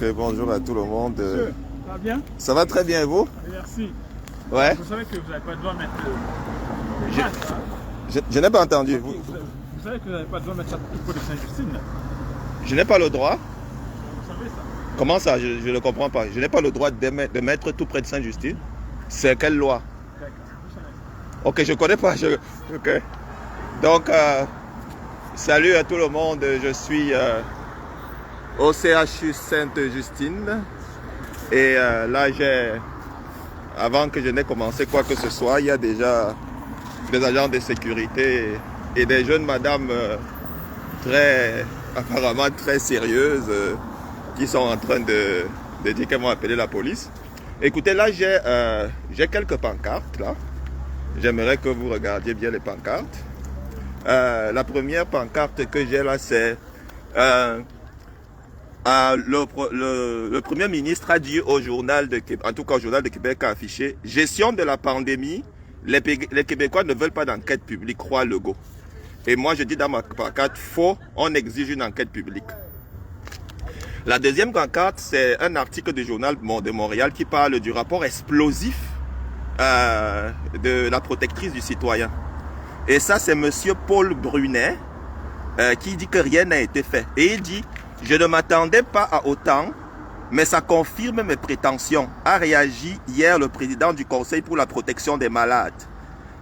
Ok, bonjour à tout le monde. Monsieur, ça va bien? Ça va très bien, vous? Merci. Ouais. Vous savez que vous n'avez pas le droit de mettre Je- masque, hein? Je n'ai pas entendu. Vous savez que vous n'avez pas le droit de mettre ça tout pour de Sainte-Justine, là? Je n'ai pas le droit. Vous savez ça? Comment ça? Je ne comprends pas. Je n'ai pas le droit de mettre tout près de Sainte-Justine. C'est quelle loi? D'accord. Juste un instant. Ok, je ne connais pas. Ok. Donc, salut à tout le monde. Je suis au CHU Sainte-Justine. Et là, avant que je n'ai commencé quoi que ce soit, il y a déjà des agents de sécurité et des jeunes madames apparemment très sérieuses qui sont en train de dire qu'elles vont appeler la police. Écoutez, là, j'ai quelques pancartes, là. J'aimerais que vous regardiez bien les pancartes. La première pancarte que j'ai là, c'est le Premier ministre a dit au journal de Québec, en tout cas au journal de Québec a affiché « Gestion de la pandémie, les Québécois ne veulent pas d'enquête publique, croit Legault ». Et moi je dis dans ma pancarte « Faux, on exige une enquête publique ». La deuxième pancarte, c'est un article du journal de Montréal qui parle du rapport explosif de la protectrice du citoyen. Et ça, c'est monsieur Paul Brunet qui dit que rien n'a été fait. Et il dit « Je ne m'attendais pas à autant, mais ça confirme mes prétentions », a réagi hier le président du Conseil pour la protection des malades.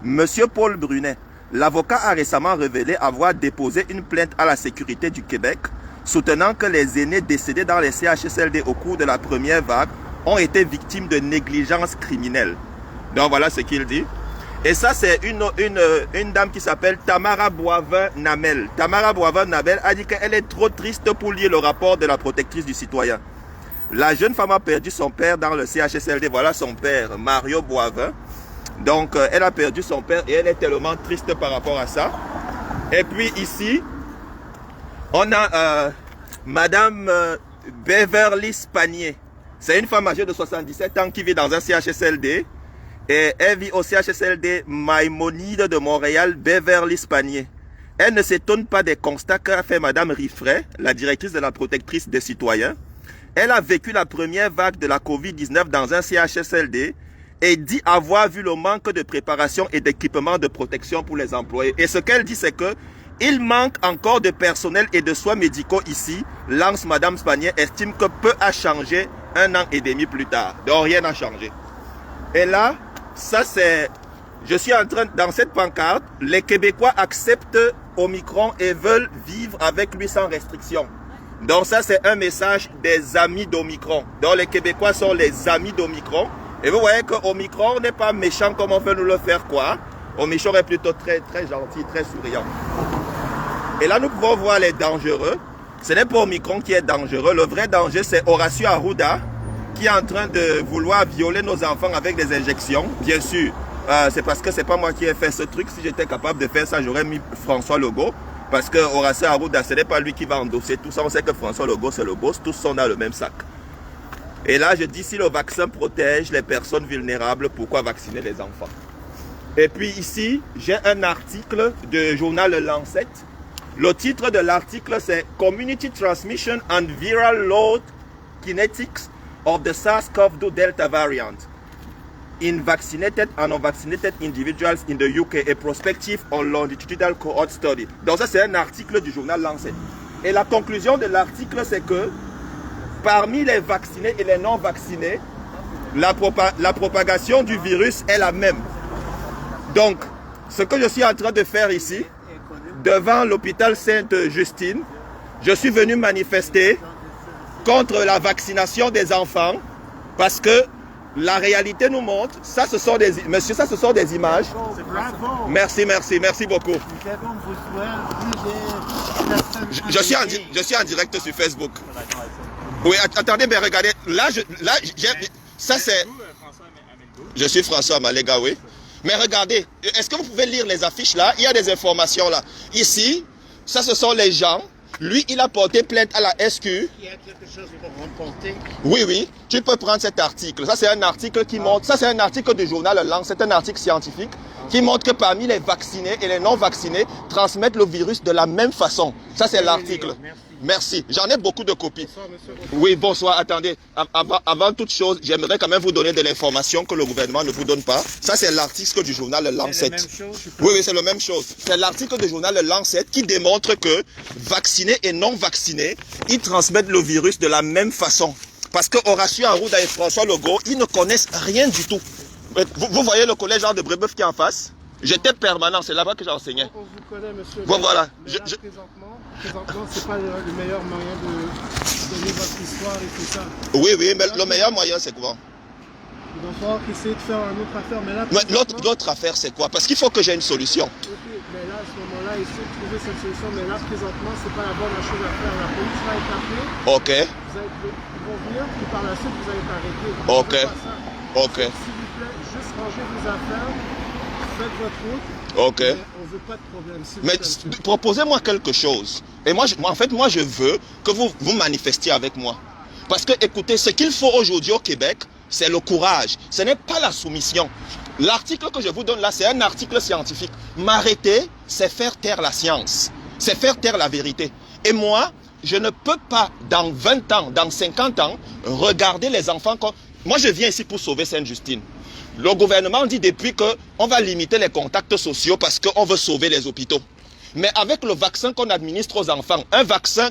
Monsieur Paul Brunet, l'avocat a récemment révélé avoir déposé une plainte à la sécurité du Québec, soutenant que les aînés décédés dans les CHSLD au cours de la première vague ont été victimes de négligence criminelle. Donc voilà ce qu'il dit. Et ça, c'est une dame qui s'appelle Tamara Boivin-Namel. Tamara Boivin-Namel a dit qu'elle est trop triste pour lire le rapport de la protectrice du citoyen. La jeune femme a perdu son père dans le CHSLD. Voilà son père, Mario Boivin. Donc, elle a perdu son père et elle est tellement triste par rapport à ça. Et puis ici, on a Madame Beverly Spanier. C'est une femme âgée de 77 ans qui vit dans un CHSLD. Et elle vit au CHSLD Maïmonide de Montréal, Beverly Spanier. Elle ne s'étonne pas des constats qu'a fait Madame Riffray, la directrice de la protectrice des citoyens. Elle a vécu la première vague de la COVID-19 dans un CHSLD et dit avoir vu le manque de préparation et d'équipement de protection pour les employés. Et ce qu'elle dit, c'est que il manque encore de personnel et de soins médicaux ici. Lance Madame Spanier estime que peu a changé 1 an et demi plus tard. Donc rien n'a changé. Et là, ça c'est, je suis en train, dans cette pancarte, les Québécois acceptent Omicron et veulent vivre avec lui sans restriction. Donc ça c'est un message des amis d'Omicron. Donc les Québécois sont les amis d'Omicron. Et vous voyez que Omicron n'est pas méchant comme on veut nous le faire croire. Omicron est plutôt très gentil, très souriant. Et là nous pouvons voir les dangereux. Ce n'est pas Omicron qui est dangereux. Le vrai danger c'est Horacio Arruda, qui est en train de vouloir violer nos enfants avec des injections. Bien sûr, c'est parce que c'est pas moi qui ai fait ce truc. Si j'étais capable de faire ça, j'aurais mis François Legault. Parce que Horacio Arruda, ce n'est pas lui qui va endosser tout ça. On sait que François Legault, c'est le boss. Tous sont dans le même sac. Et là, je dis, si le vaccin protège les personnes vulnérables, pourquoi vacciner les enfants? Et puis ici, j'ai un article du journal Le Lancet. Le titre de l'article, c'est « Community Transmission and Viral Load Kinetics of the SARS-CoV-2 Delta variant in vaccinated and unvaccinated individuals in the UK, a prospective on longitudinal cohort study ». Donc ça c'est un article du journal Lancet. Et la conclusion de l'article c'est que parmi les vaccinés et les non vaccinés, la propagation du virus est la même. Donc ce que je suis en train de faire ici, devant l'hôpital Sainte-Justine, je suis venu manifester contre la vaccination des enfants, parce que la réalité nous montre, ça ce sont des, monsieur, ça ce sont des images. Bravo. Merci beaucoup. Nous avons besoin de Je suis en direct sur Facebook. Oui, attendez, mais regardez, ça c'est, je suis François Maléga, oui. Mais regardez, est-ce que vous pouvez lire les affiches là? Il y a des informations là. Ici, ça ce sont les gens. Lui, il a porté plainte à la SQ. Il y a quelque chose pour remporter. Oui, tu peux prendre cet article. Ça, c'est un article qui montre, ça, c'est un article du journal Le Lance, c'est un article scientifique qui montre que parmi les vaccinés et les non vaccinés transmettent le virus de la même façon. Ça, c'est l'article. Merci. Merci. J'en ai beaucoup de copies. Bonsoir, monsieur. Oui, bonsoir. Attendez. Avant toute chose, j'aimerais quand même vous donner de l'information que le gouvernement ne vous donne pas. Ça, c'est l'article du journal Le Lancet. C'est la même chose, je peux- Oui, c'est la même chose. C'est l'article du journal Le Lancet qui démontre que vaccinés et non vaccinés, ils transmettent le virus de la même façon. Parce que Horacio Arruda et François Legault, ils ne connaissent rien du tout. Vous voyez le collège de Brébeuf qui est en face? J'étais permanent, c'est là-bas que j'enseignais. On vous connaît, monsieur. Bon, voilà. Mais là, présentement, c'est pas le meilleur moyen de donner votre histoire et tout ça. Oui, mais le meilleur moyen, c'est quoi? Il va falloir essayer de faire une autre affaire. Mais là, Mais présentement- l'autre affaire, c'est quoi? Parce qu'il faut que j'ai une solution. Ok, mais là, à ce moment-là, essayer de trouver cette solution. Mais là, présentement, c'est pas la bonne chose à faire. La police va être appelée. Ok, Ils vont venir, puis par la suite, vous allez être arrêté. Ok. Faites pas ça. ok, S'il vous plaît, juste rangez vos affaires, faites votre route. ok. Mais on veut pas de problème. s'il vous Mais plaît, monsieur. proposez-moi quelque chose. Et moi, en fait, je veux que vous manifestiez avec moi. Parce que, écoutez, ce qu'il faut aujourd'hui au Québec, c'est le courage. Ce n'est pas la soumission. L'article que je vous donne là, c'est un article scientifique. M'arrêter, c'est faire taire la science. C'est faire taire la vérité. Et moi, je ne peux pas, dans 20 ans, dans 50 ans, regarder les enfants comme... Moi, je viens ici pour sauver Sainte-Justine. Le gouvernement dit depuis qu'on va limiter les contacts sociaux parce qu'on veut sauver les hôpitaux. Mais avec le vaccin qu'on administre aux enfants, un vaccin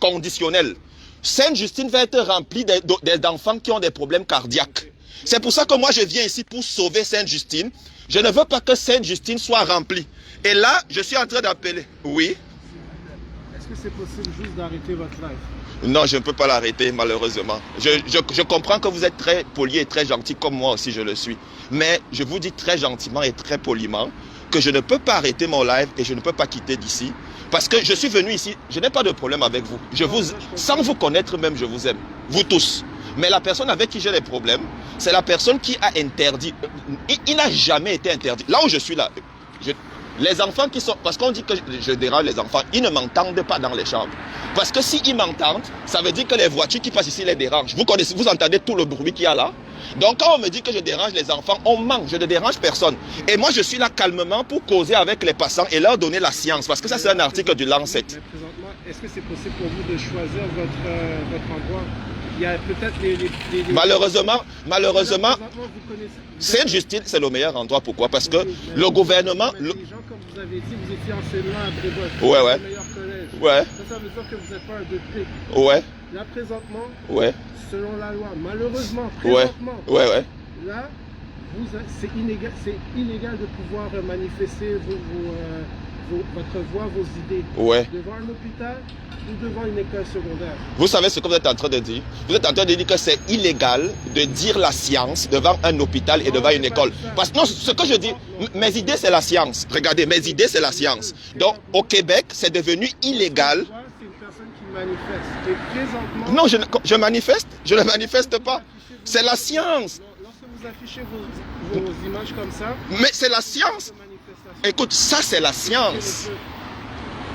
conditionnel, Sainte-Justine va être remplie d'enfants qui ont des problèmes cardiaques. C'est pour ça que moi je viens ici pour sauver Sainte-Justine. Je ne veux pas que Sainte-Justine soit remplie. Et là, je suis en train d'appeler. Oui? Est-ce que c'est possible juste d'arrêter votre live? Non, je ne peux pas l'arrêter, malheureusement. Je comprends que vous êtes très poli et très gentil, comme moi aussi je le suis. Mais je vous dis très gentiment et très poliment que je ne peux pas arrêter mon live et je ne peux pas quitter d'ici. Parce que je suis venu ici, je n'ai pas de problème avec vous. Sans vous connaître même, je vous aime. Vous tous. Mais la personne avec qui j'ai des problèmes, c'est la personne qui a interdit. Il n'a jamais été interdit. Là où je suis là, les enfants qui sont... Parce qu'on dit que je dérange les enfants, ils ne m'entendent pas dans les chambres. Parce que s'ils m'entendent, ça veut dire que les voitures qui passent ici les dérangent. Vous entendez tout le bruit qu'il y a là? Donc quand on me dit que je dérange les enfants, on ment, je ne dérange personne. Et moi je suis là calmement pour causer avec les passants et leur donner la science. Parce que ça c'est un article du Lancet. Mais présentement, est-ce que c'est possible pour vous de choisir votre endroit? Il y a peut-être les... Malheureusement, Présentement, vous connaissez... Sainte-Justine c'est le meilleur endroit. Pourquoi? Parce que Oui, mais le gouvernement... mais les gens, comme vous avez dit, vous étiez enseignant à Brébeuf. Ouais. Le meilleur collège. Ouais, Ça veut dire que vous n'êtes pas un 2P. ouais, Là, présentement, ouais, selon la loi, malheureusement, ouais, présentement, ouais. là, c'est illégal de pouvoir manifester votre voix, vos idées Ouais. devant un hôpital ou devant une école secondaire. Vous savez ce que vous êtes en train de dire? Vous êtes en train de dire que c'est illégal de dire la science devant un hôpital et devant une école. Parce que non, ce que je dis, mes idées c'est la science. Regardez, mes idées c'est la science. Donc au Québec, c'est devenu illégal. C'est une personne qui manifeste. Et présentement, Non, je manifeste. Je ne manifeste pas. C'est la science. lorsque vous affichez vos images comme ça, Mais c'est la science. de manifestation, Écoute, ça c'est la science.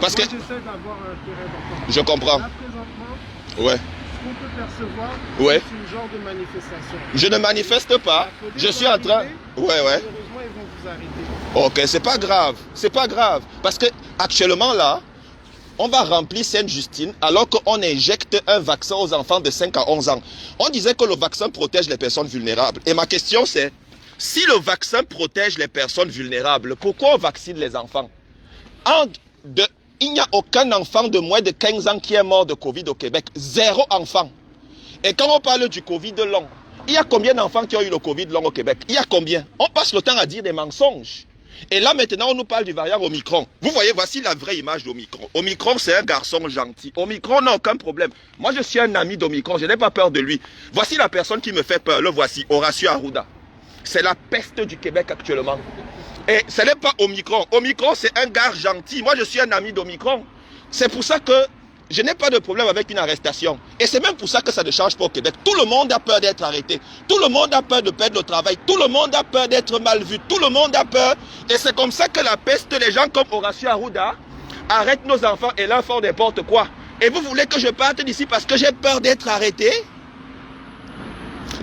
Parce que moi, j'essaie d'avoir un terrain important. je comprends. Là, présentement, Ouais. ce qu'on peut percevoir, Ouais. c'est une genre de manifestation. Je ne manifeste pas. La police Je suis va en train. arriver, Ouais. Malheureusement, ils vont vous arrêter. Ok, c'est pas grave. C'est pas grave. Parce que actuellement là, on va remplir Sainte-Justine alors qu'on injecte un vaccin aux enfants de 5 à 11 ans. On disait que le vaccin protège les personnes vulnérables. Et ma question c'est, si le vaccin protège les personnes vulnérables, pourquoi on vaccine les enfants? Il n'y a aucun enfant de moins de 15 ans qui est mort de Covid au Québec. 0 enfant. Et quand on parle du Covid long, il y a combien d'enfants qui ont eu le Covid long au Québec? Il y a combien? On passe le temps à dire des mensonges. Et là maintenant on nous parle du variant Omicron. Vous voyez, voici la vraie image d'Omicron. Omicron c'est un garçon gentil. Omicron n'a aucun problème. Moi je suis un ami d'Omicron, je n'ai pas peur de lui. Voici la personne qui me fait peur, le voici, Horacio Arruda. C'est la peste du Québec actuellement. Et ce n'est pas Omicron. Omicron c'est un gars gentil. Moi je suis un ami d'Omicron. C'est pour ça que je n'ai pas de problème avec une arrestation. Et c'est même pour ça que ça ne change pas au Québec. Tout le monde a peur d'être arrêté. Tout le monde a peur de perdre le travail. Tout le monde a peur d'être mal vu. Tout le monde a peur. Et c'est comme ça que la peste, les gens comme Horacio Arruda arrêtent nos enfants et leur font n'importe quoi. Et vous voulez que je parte d'ici parce que j'ai peur d'être arrêté?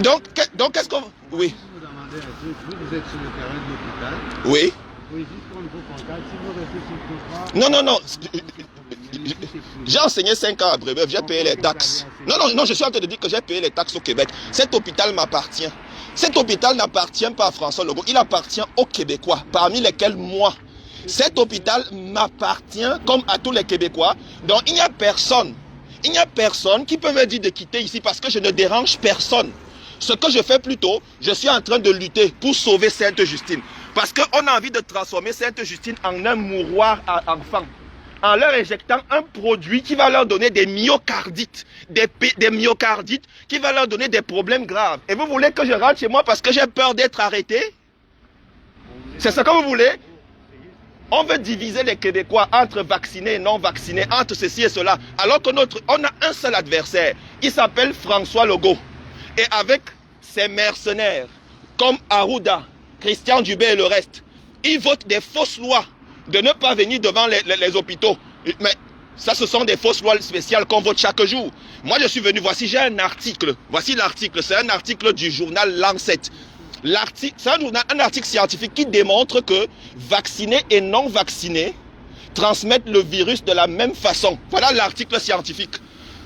Donc qu'est-ce qu'on... Oui. Vous demandez à Dieu, vous êtes sur le terrain de l'hôpital. Oui. Oui, juste prendre vos contacts. Si vous restez sur le trottoir, Non. J'ai enseigné 5 ans à Brébeuf, j'ai payé les taxes. Non, je suis en train de dire que j'ai payé les taxes au Québec. Cet hôpital m'appartient. Cet hôpital n'appartient pas à François Legault, il appartient aux Québécois, parmi lesquels moi. Cet hôpital m'appartient comme à tous les Québécois. Donc il n'y a personne qui peut me dire de quitter ici parce que je ne dérange personne. Ce que je fais plutôt, je suis en train de lutter pour sauver Sainte-Justine. Parce qu'on a envie de transformer Sainte-Justine en un mouroir à enfants. En leur injectant un produit qui va leur donner des myocardites. Des myocardites qui va leur donner des problèmes graves. Et vous voulez que je rentre chez moi parce que j'ai peur d'être arrêté? C'est ce que vous voulez? On veut diviser les Québécois entre vaccinés et non vaccinés, entre ceci et cela. Alors qu'on a un seul adversaire. Il s'appelle François Legault. Et avec ses mercenaires, comme Arruda, Christian Dubé et le reste, ils votent des fausses lois de ne pas venir devant les hôpitaux. Mais ça, ce sont des fausses lois spéciales qu'on vote chaque jour. Moi, je suis venu, voici, j'ai un article. Voici l'article, c'est un article du journal Lancet. C'est un article scientifique qui démontre que vaccinés et non vaccinés transmettent le virus de la même façon. Voilà l'article scientifique.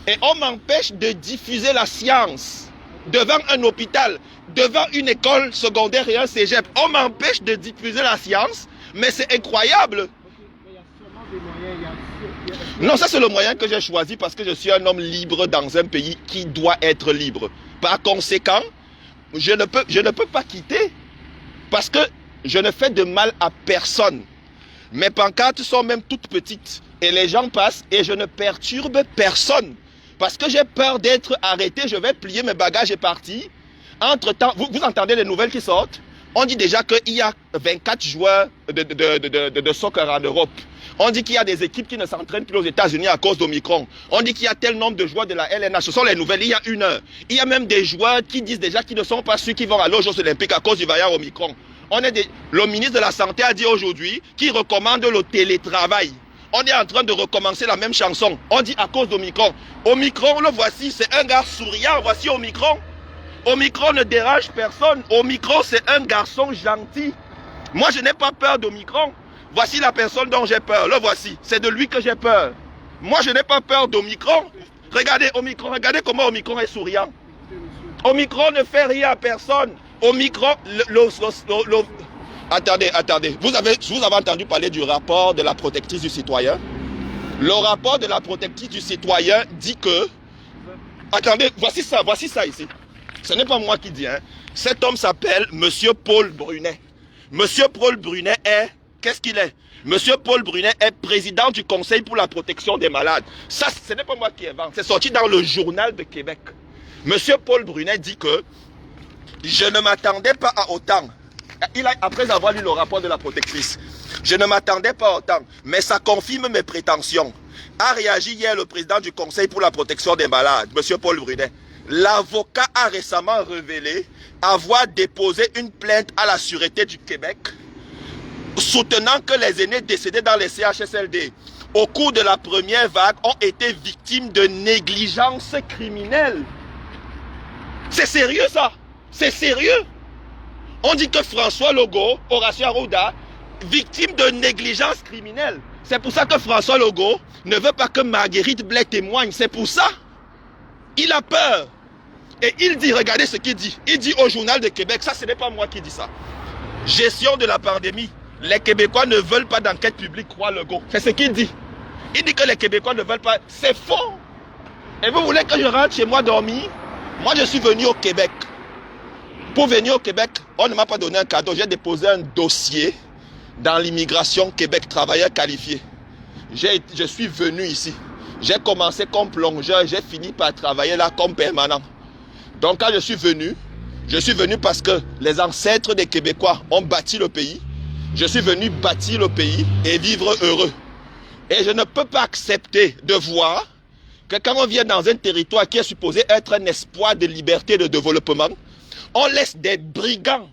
Et on m'empêche de diffuser la science devant un hôpital, devant une école secondaire et un cégep. On m'empêche de diffuser la science, mais c'est incroyable. Non, ça c'est le moyen que j'ai choisi parce que je suis un homme libre dans un pays qui doit être libre. Par conséquent, je ne peux pas quitter parce que je ne fais de mal à personne. Mes pancartes sont même toutes petites et les gens passent et je ne perturbe personne. Parce que j'ai peur d'être arrêté, je vais plier mes bagages et partir. Entre-temps, vous entendez les nouvelles qui sortent? On dit déjà qu'il y a 24 joueurs de soccer en Europe. On dit qu'il y a des équipes qui ne s'entraînent plus aux États-Unis à cause d'Omicron. On dit qu'il y a tel nombre de joueurs de la LNH. Ce sont les nouvelles, il y a 1 heure. Il y a même des joueurs qui disent déjà qu'ils ne sont pas sûrs qu'ils vont aller aux Jeux Olympiques à cause du variant Omicron. Le ministre de la Santé a dit aujourd'hui qu'il recommande le télétravail. On est en train de recommencer la même chanson. On dit à cause d'Omicron. Omicron, le voici, c'est un gars souriant. Voici Omicron. Omicron ne dérange personne. Omicron, c'est un garçon gentil. Moi, je n'ai pas peur d'Omicron. Voici la personne dont j'ai peur. Le voici. C'est de lui que j'ai peur. Moi, je n'ai pas peur d'Omicron. Regardez Omicron. Regardez comment Omicron est souriant. Omicron ne fait rien à personne. Omicron, Attendez. Vous avez entendu parler du rapport de la protectrice du citoyen? Le rapport de la protectrice du citoyen dit que... Attendez, voici ça ici. Ce n'est pas moi qui dis, hein. Cet homme s'appelle Monsieur Paul Brunet. Monsieur Paul Brunet est... Qu'est-ce qu'il est? Monsieur Paul Brunet est président du Conseil pour la protection des malades. Ça, ce n'est pas moi qui invente. C'est sorti dans le Journal de Québec. Monsieur Paul Brunet dit que je ne m'attendais pas à autant. Après avoir lu le rapport de la protectrice, je ne m'attendais pas à autant, mais ça confirme mes prétentions. A réagi hier le président du Conseil pour la protection des malades, Monsieur Paul Brunet. L'avocat a récemment révélé avoir déposé une plainte à la Sûreté du Québec, soutenant que les aînés décédés dans les CHSLD au cours de la première vague ont été victimes de négligence criminelle. C'est sérieux ça? C'est sérieux? On dit que François Legault, Horacio Arruda, victime de négligence criminelle. C'est pour ça que François Legault ne veut pas que Marguerite Blais témoigne. C'est pour ça. Il a peur. Et il dit, regardez ce qu'il dit. Il dit au Journal de Québec, ça ce n'est pas moi qui dis ça. Gestion de la pandémie. Les Québécois ne veulent pas d'enquête publique, croit Legault. C'est ce qu'il dit. Il dit que les Québécois ne veulent pas. C'est faux. Et vous voulez que je rentre chez moi dormir? Moi je suis venu au Québec. Pour venir au Québec, on ne m'a pas donné un cadeau. J'ai déposé un dossier dans l'immigration Québec, travailleur qualifié. Je suis venu ici. J'ai commencé comme plongeur, j'ai fini par travailler là comme permanent. Donc quand je suis venu parce que les ancêtres des Québécois ont bâti le pays. Je suis venu bâtir le pays et vivre heureux. Et je ne peux pas accepter de voir que quand on vient dans un territoire qui est supposé être un espoir de liberté et de développement, on laisse des brigands,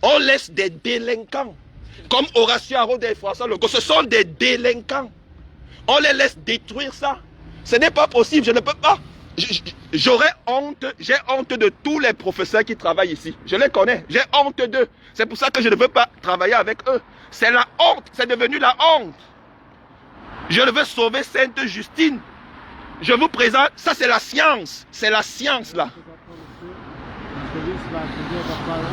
on laisse des délinquants, comme Horacio Arruda et François Legault. Ce sont des délinquants. On les laisse détruire ça. Ce n'est pas possible, je ne peux pas. J'aurais honte, j'ai honte de tous les professeurs qui travaillent ici. Je les connais, j'ai honte d'eux. C'est pour ça que je ne veux pas travailler avec eux. C'est la honte, c'est devenu la honte. Je veux sauver Sainte-Justine. Je vous présente, ça c'est la science. C'est la science là.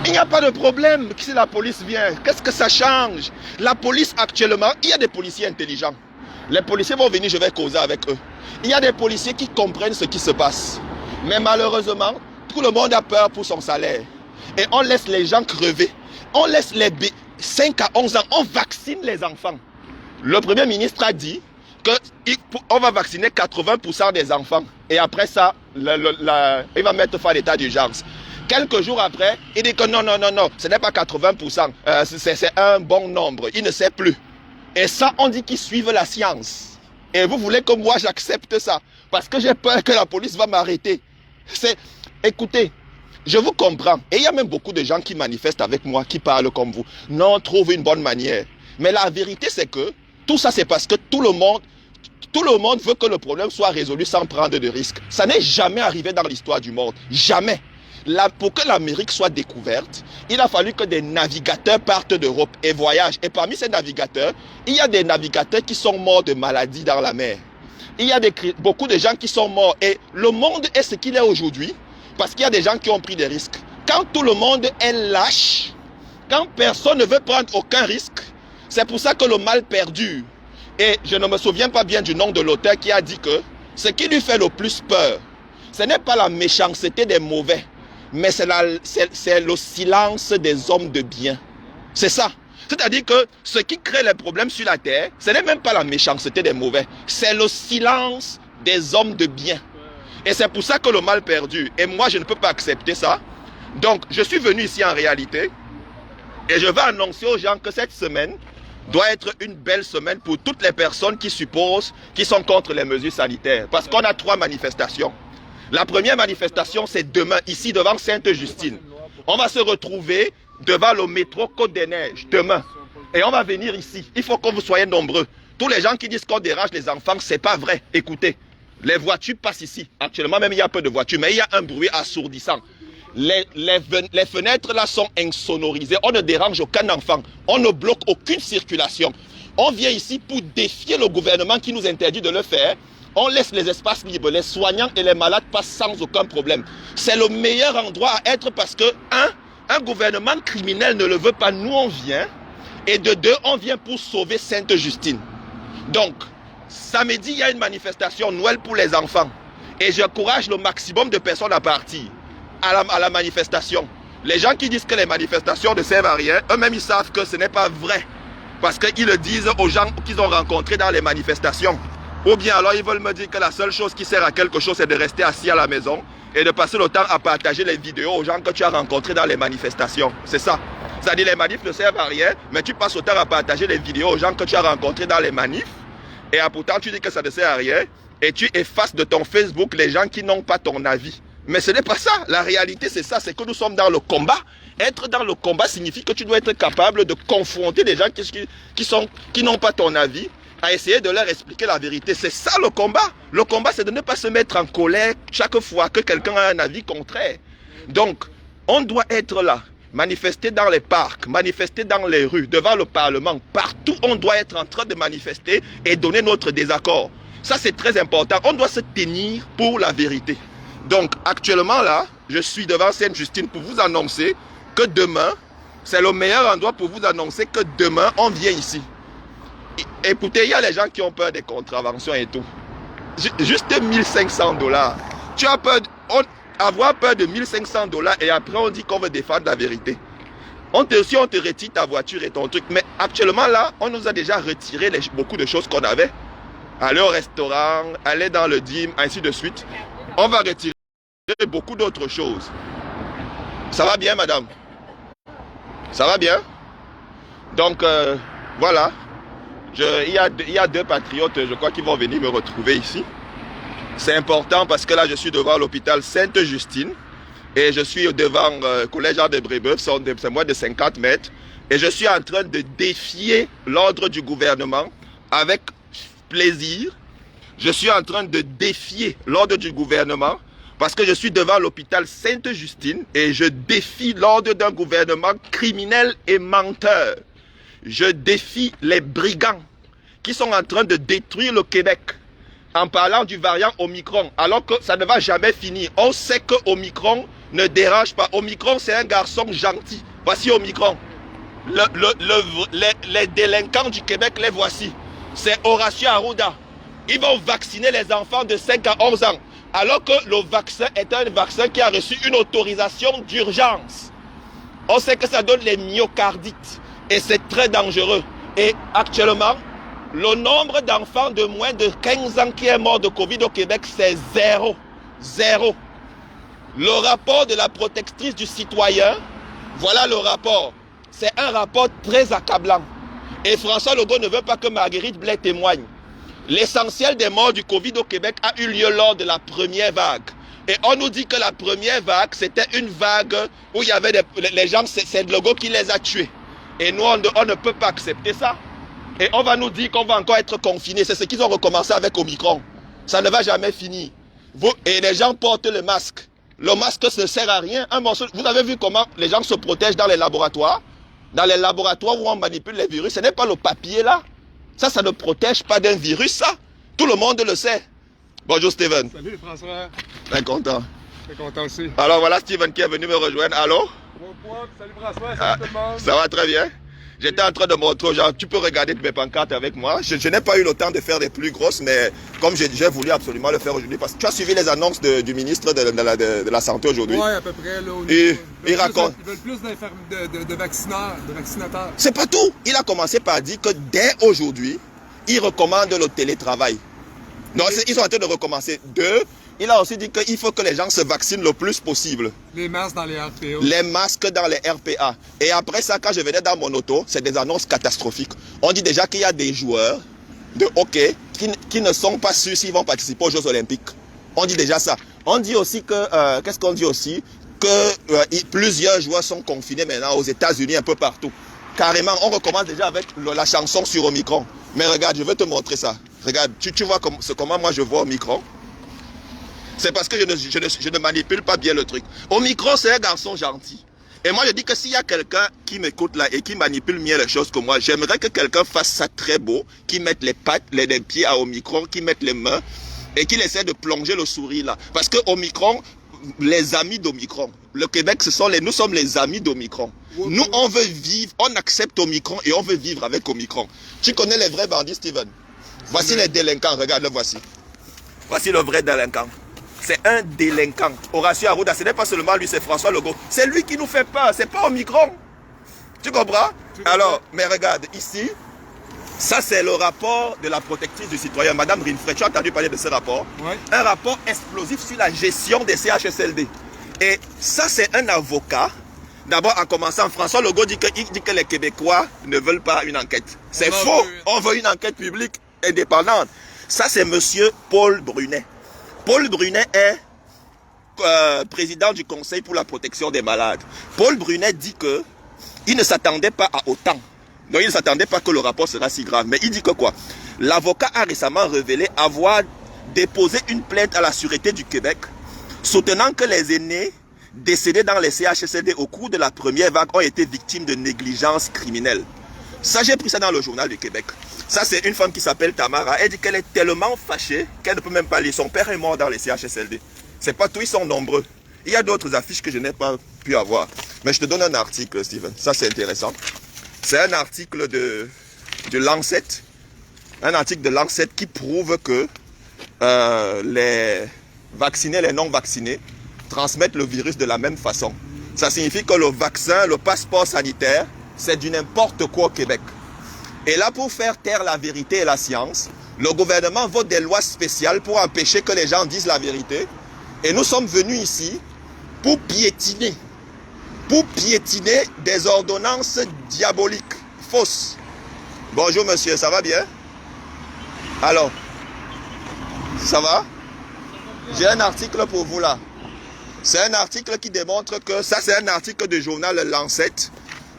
Il n'y a pas de problème si la police vient. Qu'est-ce que ça change? La police actuellement, il y a des policiers intelligents. Les policiers vont venir, je vais causer avec eux. Il y a des policiers qui comprennent ce qui se passe. Mais malheureusement, tout le monde a peur pour son salaire. Et on laisse les gens crever. On laisse les 5 à 11 ans, on vaccine les enfants. Le Premier ministre a dit qu'on va vacciner 80% des enfants. Et après ça, il va mettre fin à l'état d'urgence. Quelques jours après, il dit que non, ce n'est pas 80%. C'est un bon nombre. Il ne sait plus. Et ça, on dit qu'ils suivent la science. Et vous voulez que moi, j'accepte ça. Parce que j'ai peur que la police va m'arrêter. Écoutez, je vous comprends. Et il y a même beaucoup de gens qui manifestent avec moi, qui parlent comme vous. Non, trouve une bonne manière. Mais la vérité, c'est que tout ça, c'est parce que tout le monde veut que le problème soit résolu sans prendre de risques. Ça n'est jamais arrivé dans l'histoire du monde. Jamais. Pour que l'Amérique soit découverte, il a fallu que des navigateurs partent d'Europe et voyagent. Et parmi ces navigateurs, il y a des navigateurs qui sont morts de maladies dans la mer. Il y a beaucoup de gens qui sont morts. Et le monde est ce qu'il est aujourd'hui parce qu'il y a des gens qui ont pris des risques. Quand tout le monde est lâche, quand personne ne veut prendre aucun risque, c'est pour ça que le mal perdure. Et je ne me souviens pas bien du nom de l'auteur qui a dit que ce qui lui fait le plus peur, ce n'est pas la méchanceté des mauvais, mais c'est le silence des hommes de bien. C'est ça. C'est-à-dire que ce qui crée les problèmes sur la terre, ce n'est même pas la méchanceté des mauvais, c'est le silence des hommes de bien. Et c'est pour ça que le mal perdure. Et moi, je ne peux pas accepter ça. Donc, je suis venu ici en réalité et je vais annoncer aux gens que cette semaine doit être une belle semaine pour toutes les personnes qui supposent qu'ils sont contre les mesures sanitaires. Parce qu'on a 3 manifestations. La première manifestation, c'est demain, ici devant Sainte-Justine. On va se retrouver devant le métro Côte-des-Neiges, demain. Et on va venir ici. Il faut que vous soyez nombreux. Tous les gens qui disent qu'on dérange les enfants, c'est pas vrai. Écoutez, les voitures passent ici. Actuellement, même il y a peu de voitures, mais il y a un bruit assourdissant. Les fenêtres là sont insonorisées. On ne dérange aucun enfant. On ne bloque aucune circulation. On vient ici pour défier le gouvernement qui nous interdit de le faire. On laisse les espaces libres. Les soignants et les malades passent sans aucun problème. C'est le meilleur endroit à être parce que, un gouvernement criminel ne le veut pas. Nous, on vient. Et de 2, on vient pour sauver Sainte-Justine. Donc, samedi, il y a une manifestation Noël pour les enfants. Et j'encourage le maximum de personnes à partir à la manifestation. Les gens qui disent que les manifestations ne servent à rien, eux-mêmes ils savent que ce n'est pas vrai. Parce qu'ils le disent aux gens qu'ils ont rencontrés dans les manifestations. Ou bien alors ils veulent me dire que la seule chose qui sert à quelque chose, c'est de rester assis à la maison et de passer le temps à partager les vidéos aux gens que tu as rencontrés dans les manifestations. C'est ça. C'est-à-dire les manifs ne servent à rien, mais tu passes le temps à partager les vidéos aux gens que tu as rencontrés dans les manifs. Et pourtant tu dis que ça ne sert à rien et tu effaces de ton Facebook les gens qui n'ont pas ton avis. Mais ce n'est pas ça. La réalité, c'est ça. C'est que nous sommes dans le combat. Être dans le combat signifie que tu dois être capable de confronter des gens qui n'ont pas ton avis, à essayer de leur expliquer la vérité. C'est ça le combat. Le combat, c'est de ne pas se mettre en colère chaque fois que quelqu'un a un avis contraire. Donc, on doit être là. Manifester dans les parcs, manifester dans les rues, devant le Parlement. Partout, on doit être en train de manifester et donner notre désaccord. Ça, c'est très important. On doit se tenir pour la vérité. Donc, actuellement, là, je suis devant Sainte-Justine pour vous annoncer que demain, c'est le meilleur endroit pour vous annoncer que demain, on vient ici. Écoutez, il y a les gens qui ont peur des contraventions et tout. Juste $1500. Tu as peur, avoir peur de $1500 et après on dit qu'on veut défendre la vérité. Si on te retire ta voiture et ton truc. Mais actuellement, là, on nous a déjà retiré beaucoup de choses qu'on avait. Aller au restaurant, aller dans le gym, ainsi de suite. On va retirer beaucoup d'autres choses. Ça va bien, madame? Ça va bien? Donc, voilà. Il y a 2 patriotes, je crois, qui vont venir me retrouver ici. C'est important parce que là, je suis devant l'hôpital Sainte-Justine. Et je suis devant le collège de Brébeuf, c'est moins de 50 mètres. Et je suis en train de défier l'ordre du gouvernement avec plaisir. Je suis en train de défier l'ordre du gouvernement parce que je suis devant l'hôpital Sainte-Justine et je défie l'ordre d'un gouvernement criminel et menteur. Je défie les brigands qui sont en train de détruire le Québec en parlant du variant Omicron, alors que ça ne va jamais finir. On sait que Omicron ne dérange pas. Omicron, c'est un garçon gentil. Voici Omicron. Les délinquants du Québec, les voici. C'est Horacio Arruda. Ils vont vacciner les enfants de 5 à 11 ans. Alors que le vaccin est un vaccin qui a reçu une autorisation d'urgence. On sait que ça donne les myocardites. Et c'est très dangereux. Et actuellement, le nombre d'enfants de moins de 15 ans qui est mort de Covid au Québec, c'est 0. 0. Le rapport de la protectrice du citoyen, voilà le rapport. C'est un rapport très accablant. Et François Legault ne veut pas que Marguerite Blais témoigne. L'essentiel des morts du Covid au Québec a eu lieu lors de la première vague. Et on nous dit que la première vague, c'était une vague où il y avait les gens, c'est Legault qui les a tués. Et nous, on ne peut pas accepter ça. Et on va nous dire qu'on va encore être confinés. C'est ce qu'ils ont recommencé avec Omicron. Ça ne va jamais finir. Et les gens portent le masque. Le masque ne sert à rien. Vous avez vu comment les gens se protègent dans les laboratoires? Dans les laboratoires où on manipule les virus, ce n'est pas le papier là. Ça ne protège pas d'un virus, ça. Tout le monde le sait. Bonjour Steven. Salut François. Bien content. Très content aussi. Alors voilà Steven qui est venu me rejoindre. Allô? Salut François, salut tout le monde. Ça va très bien? J'étais en train de montrer aux gens, tu peux regarder mes pancartes avec moi. Je n'ai pas eu le temps de faire des plus grosses, mais comme j'ai voulu absolument le faire aujourd'hui, parce que tu as suivi les annonces du ministre de la Santé aujourd'hui. Oui, à peu près. Là, il raconte. Ils veulent plus de vaccinateurs. C'est pas tout. Il a commencé par dire que dès aujourd'hui, il recommande le télétravail. Non, ils sont en train de recommencer. Il a aussi dit qu'il faut que les gens se vaccinent le plus possible. Les masques dans les RPA. Les masques dans les RPA. Et après ça, quand je venais dans mon auto, c'est des annonces catastrophiques. On dit déjà qu'il y a des joueurs de hockey qui ne sont pas sûrs s'ils vont participer aux Jeux Olympiques. On dit déjà ça. On dit aussi que, qu'est-ce qu'on dit aussi? Que plusieurs joueurs sont confinés maintenant aux États-Unis, un peu partout. Carrément, on recommence déjà avec la chanson sur Omicron. Mais regarde, je vais te montrer ça. Regarde, tu vois comment moi je vois Omicron? C'est parce que je ne manipule pas bien le truc. Omicron, c'est un garçon gentil. Et moi, je dis que s'il y a quelqu'un qui m'écoute là et qui manipule mieux les choses que moi, j'aimerais que quelqu'un fasse ça très beau, qui mette les pattes, les pieds à Omicron, qui mette les mains et qu'il essaie de plonger le sourire là. Parce que Omicron, les amis d'Omicron, le Québec, nous sommes les amis d'Omicron. Nous, on veut vivre, on accepte Omicron et on veut vivre avec Omicron. Tu connais les vrais bandits, Steven? Voici les délinquants, regarde, le voici. Voici le vrai délinquant. C'est un délinquant. Horacio Arruda, ce n'est pas seulement lui, c'est François Legault. C'est lui qui nous fait peur, c'est pas Omicron. Tu comprends? Alors, mais regarde, ici, ça c'est le rapport de la protectrice du citoyen, Madame Rinfret. Tu as entendu parler de ce rapport? Oui. Un rapport explosif sur la gestion des CHSLD. Et ça c'est un avocat. D'abord, en commençant, François Legault dit que les Québécois ne veulent pas une enquête. C'est faux. On veut une enquête publique indépendante. Ça c'est monsieur Paul Brunet. Paul Brunet est président du Conseil pour la protection des malades. Paul Brunet dit qu'il ne s'attendait pas à autant. Donc il ne s'attendait pas que le rapport sera si grave. Mais il dit que quoi? L'avocat a récemment révélé avoir déposé une plainte à la Sûreté du Québec, soutenant que les aînés décédés dans les CHSLD au cours de la première vague ont été victimes de négligence criminelle. Ça, j'ai pris ça dans le Journal du Québec. Ça, c'est une femme qui s'appelle Tamara. Elle dit qu'elle est tellement fâchée qu'elle ne peut même pas lire. Son père est mort dans les CHSLD. C'est pas tout, ils sont nombreux. Il y a d'autres affiches que je n'ai pas pu avoir. Mais je te donne un article, Steven. Ça, c'est intéressant. C'est un article de Lancet. Un article de Lancet qui prouve que les vaccinés et les non vaccinés transmettent le virus de la même façon. Ça signifie que le vaccin, le passeport sanitaire, c'est du n'importe quoi au Québec. Et là, pour faire taire la vérité et la science, le gouvernement vote des lois spéciales pour empêcher que les gens disent la vérité. Et nous sommes venus ici pour piétiner des ordonnances diaboliques, fausses. Bonjour monsieur, ça va bien? Alors, ça va? J'ai un article pour vous là. C'est un article qui démontre que, ça c'est un article du journal Lancet.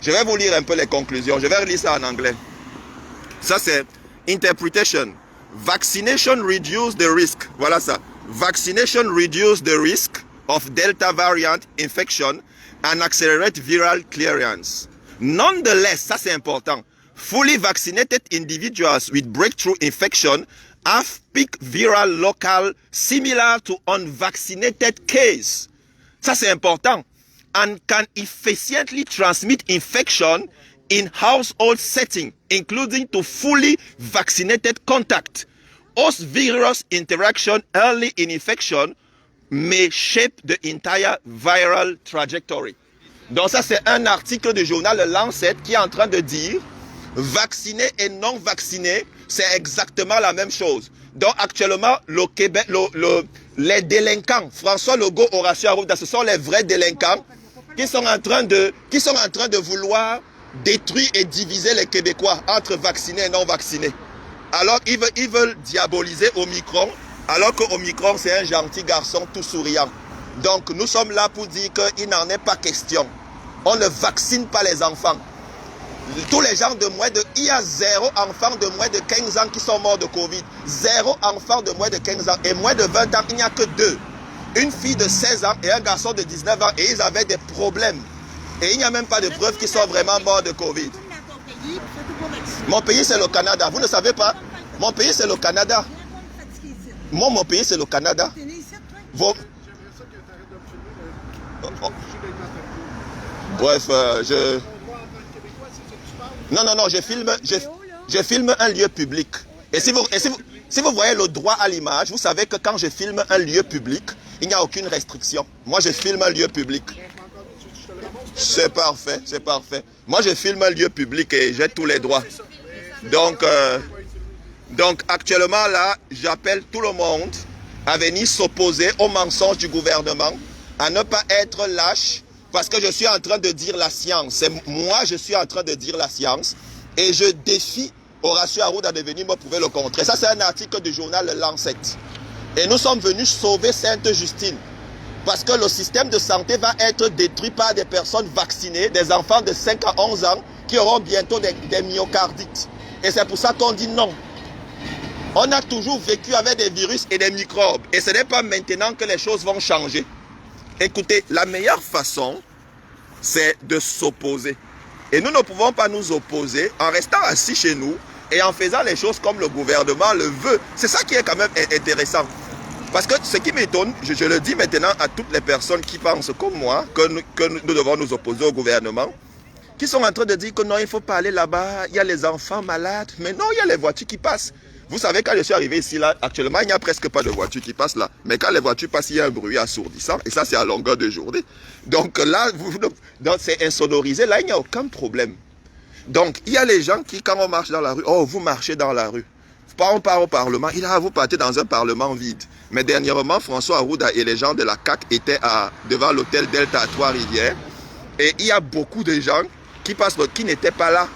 Je vais vous lire un peu les conclusions, je vais relire ça en anglais. Ça c'est Interpretation. Vaccination reduce the risk. Voilà ça. Vaccination reduce the risk of Delta variant infection and accelerate viral clearance. Nonetheless, ça c'est important. Fully vaccinated individuals with breakthrough infection have peak viral local similar to unvaccinated case. Ça, c'est important. And can efficiently transmit infection in household setting, including to fully vaccinated contact. Host-virus interaction early in infection may shape the entire viral trajectory. Donc ça, c'est un article du journal Le Lancet qui est en train de dire vacciné et non vacciné, c'est exactement la même chose. Donc actuellement, le Québec, les délinquants, François Legault, Horacio Arruda, ce sont les vrais délinquants qui sont en train de vouloir détruire et diviser les Québécois entre vaccinés et non vaccinés. Alors ils veulent diaboliser Omicron, alors que Omicron c'est un gentil garçon tout souriant. Donc nous sommes là pour dire qu'il n'en est pas question. On ne vaccine pas les enfants. Tous les gens de moins de... Il y a 0 enfants de moins de 15 ans qui sont morts de Covid. 0 enfants de moins de 15 ans. Et moins de 20 ans, il n'y a que 2. Une fille de 16 ans et un garçon de 19 ans. Et ils avaient des problèmes. Et il n'y a même pas de preuves qu'ils sont vraiment morts de Covid. Mon pays, c'est le Canada. Vous ne savez pas? Mon pays, c'est le Canada. Mon pays, c'est le Canada. Vos... Bref, Non, je filme un lieu public. Et si vous voyez le droit à l'image, vous savez que quand je filme un lieu public, il n'y a aucune restriction. Moi, je filme un lieu public. C'est parfait, c'est parfait. Moi, je filme un lieu public et j'ai tous les droits. Donc actuellement, là, j'appelle tout le monde à venir s'opposer aux mensonges du gouvernement, à ne pas être lâche, parce que je suis en train de dire la science. Moi, je suis en train de dire la science et je défie Horacio Arruda de venir me prouver le contraire. Ça, c'est un article du journal Le Lancet. Et nous sommes venus sauver Sainte-Justine. Parce que le système de santé va être détruit par des personnes vaccinées, des enfants de 5 à 11 ans qui auront bientôt des myocardites. Et c'est pour ça qu'on dit non. On a toujours vécu avec des virus et des microbes. Et ce n'est pas maintenant que les choses vont changer. Écoutez, la meilleure façon, c'est de s'opposer. Et nous ne pouvons pas nous opposer en restant assis chez nous et en faisant les choses comme le gouvernement le veut. C'est ça qui est quand même intéressant. Parce que ce qui m'étonne, je le dis maintenant à toutes les personnes qui pensent comme moi, que nous devons nous opposer au gouvernement, qui sont en train de dire que non, il ne faut pas aller là-bas, il y a les enfants malades, mais non, il y a les voitures qui passent. Vous savez, quand je suis arrivé ici, là, actuellement, il n'y a presque pas de voitures qui passent là. Mais quand les voitures passent, il y a un bruit assourdissant. Et ça, c'est à longueur de journée. Donc là, c'est insonorisé. Là, il n'y a aucun problème. Donc, il y a les gens qui, quand on marche dans la rue, oh, vous marchez dans la rue. On part au Parlement. Vous partez dans un Parlement vide. Mais dernièrement, François Arruda et les gens de la CAQ étaient devant l'hôtel Delta à Trois-Rivières. Et il y a beaucoup de gens qui n'étaient pas là.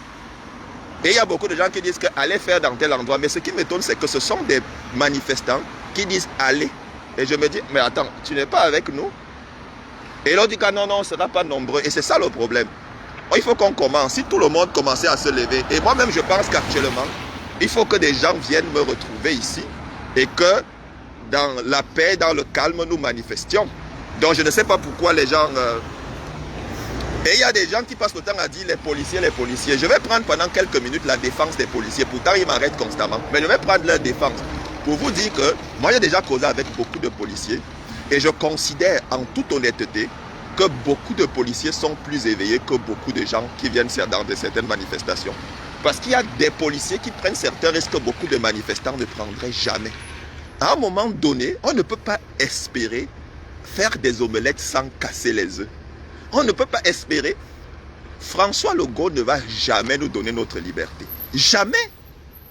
Et il y a beaucoup de gens qui disent qu'aller faire dans tel endroit. Mais ce qui m'étonne, c'est que ce sont des manifestants qui disent aller. Et je me dis, mais attends, tu n'es pas avec nous? Et l'autre dit que non, on ne sera pas nombreux. Et c'est ça le problème. Il faut qu'on commence. Si tout le monde commençait à se lever. Et moi-même, je pense qu'actuellement, il faut que des gens viennent me retrouver ici. Et que dans la paix, dans le calme, nous manifestions. Donc je ne sais pas pourquoi les gens... Et il y a des gens qui passent le temps à dire les policiers. Je vais prendre pendant quelques minutes la défense des policiers. Pourtant, ils m'arrêtent constamment. Mais je vais prendre leur défense. Pour vous dire que moi, j'ai déjà causé avec beaucoup de policiers. Et je considère en toute honnêteté que beaucoup de policiers sont plus éveillés que beaucoup de gens qui viennent dans certaines manifestations. Parce qu'il y a des policiers qui prennent certains risques que beaucoup de manifestants ne prendraient jamais. À un moment donné, on ne peut pas espérer faire des omelettes sans casser les œufs. On ne peut pas espérer. François Legault ne va jamais nous donner notre liberté. Jamais.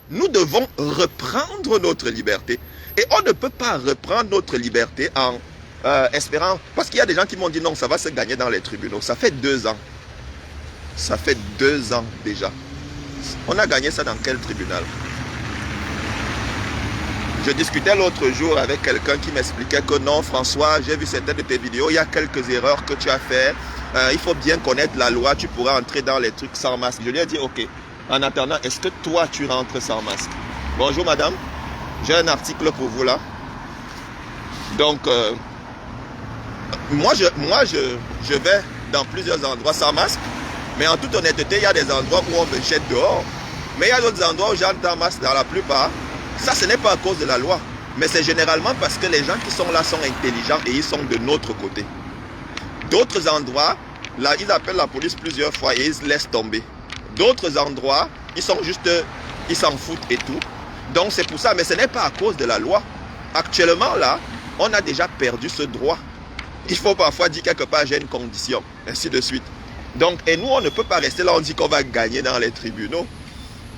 Nous devons reprendre notre liberté. Et on ne peut pas reprendre notre liberté en espérant... Parce qu'il y a des gens qui m'ont dit non, ça va se gagner dans les tribunaux. Ça fait 2 ans. Ça fait 2 ans déjà. On a gagné ça dans quel tribunal? Je discutais l'autre jour avec quelqu'un qui m'expliquait que non, François, j'ai vu certaines de tes vidéos, il y a quelques erreurs que tu as faites. Il faut bien connaître la loi, tu pourras entrer dans les trucs sans masque. Je lui ai dit, ok, en attendant, est-ce que toi, tu rentres sans masque? Bonjour madame, j'ai un article pour vous là. Donc, moi, je vais dans plusieurs endroits sans masque. Mais en toute honnêteté, il y a des endroits où on me jette dehors. Mais il y a d'autres endroits où j'entends masse, dans la plupart. Ça, ce n'est pas à cause de la loi. Mais c'est généralement parce que les gens qui sont là sont intelligents et ils sont de notre côté. D'autres endroits, là, ils appellent la police plusieurs fois et ils laissent tomber. D'autres endroits, ils sont juste, ils s'en foutent et tout. Donc c'est pour ça, mais ce n'est pas à cause de la loi. Actuellement, là, on a déjà perdu ce droit. Il faut parfois dire quelque part, j'ai une condition, ainsi de suite. Donc, et nous, on ne peut pas rester là, on dit qu'on va gagner dans les tribunaux.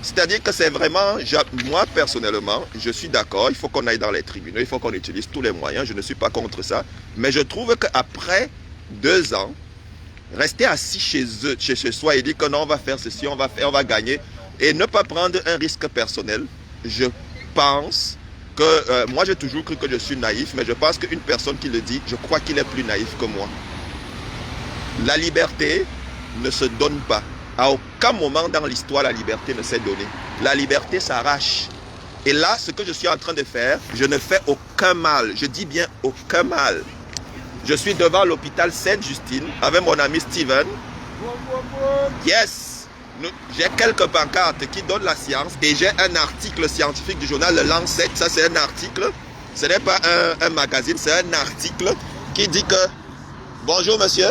C'est-à-dire que c'est vraiment, moi personnellement, je suis d'accord, il faut qu'on aille dans les tribunaux, il faut qu'on utilise tous les moyens, je ne suis pas contre ça. Mais je trouve qu'après 2 ans, rester assis chez soi et dire que non, on va faire ceci, on va gagner, et ne pas prendre un risque personnel, je pense que, moi j'ai toujours cru que je suis naïf, mais je pense qu'une personne qui le dit, je crois qu'il est plus naïf que moi. La liberté ne se donne pas. À aucun moment dans l'histoire, la liberté ne s'est donnée. La liberté s'arrache. Et là, ce que je suis en train de faire, je ne fais aucun mal. Je dis bien aucun mal. Je suis devant l'hôpital Sainte-Justine avec mon ami Steven. Yes! J'ai quelques pancartes qui donnent la science et j'ai un article scientifique du journal Le Lancet. Ça, c'est un article. Ce n'est pas un magazine, c'est un article qui dit que... Bonjour, monsieur.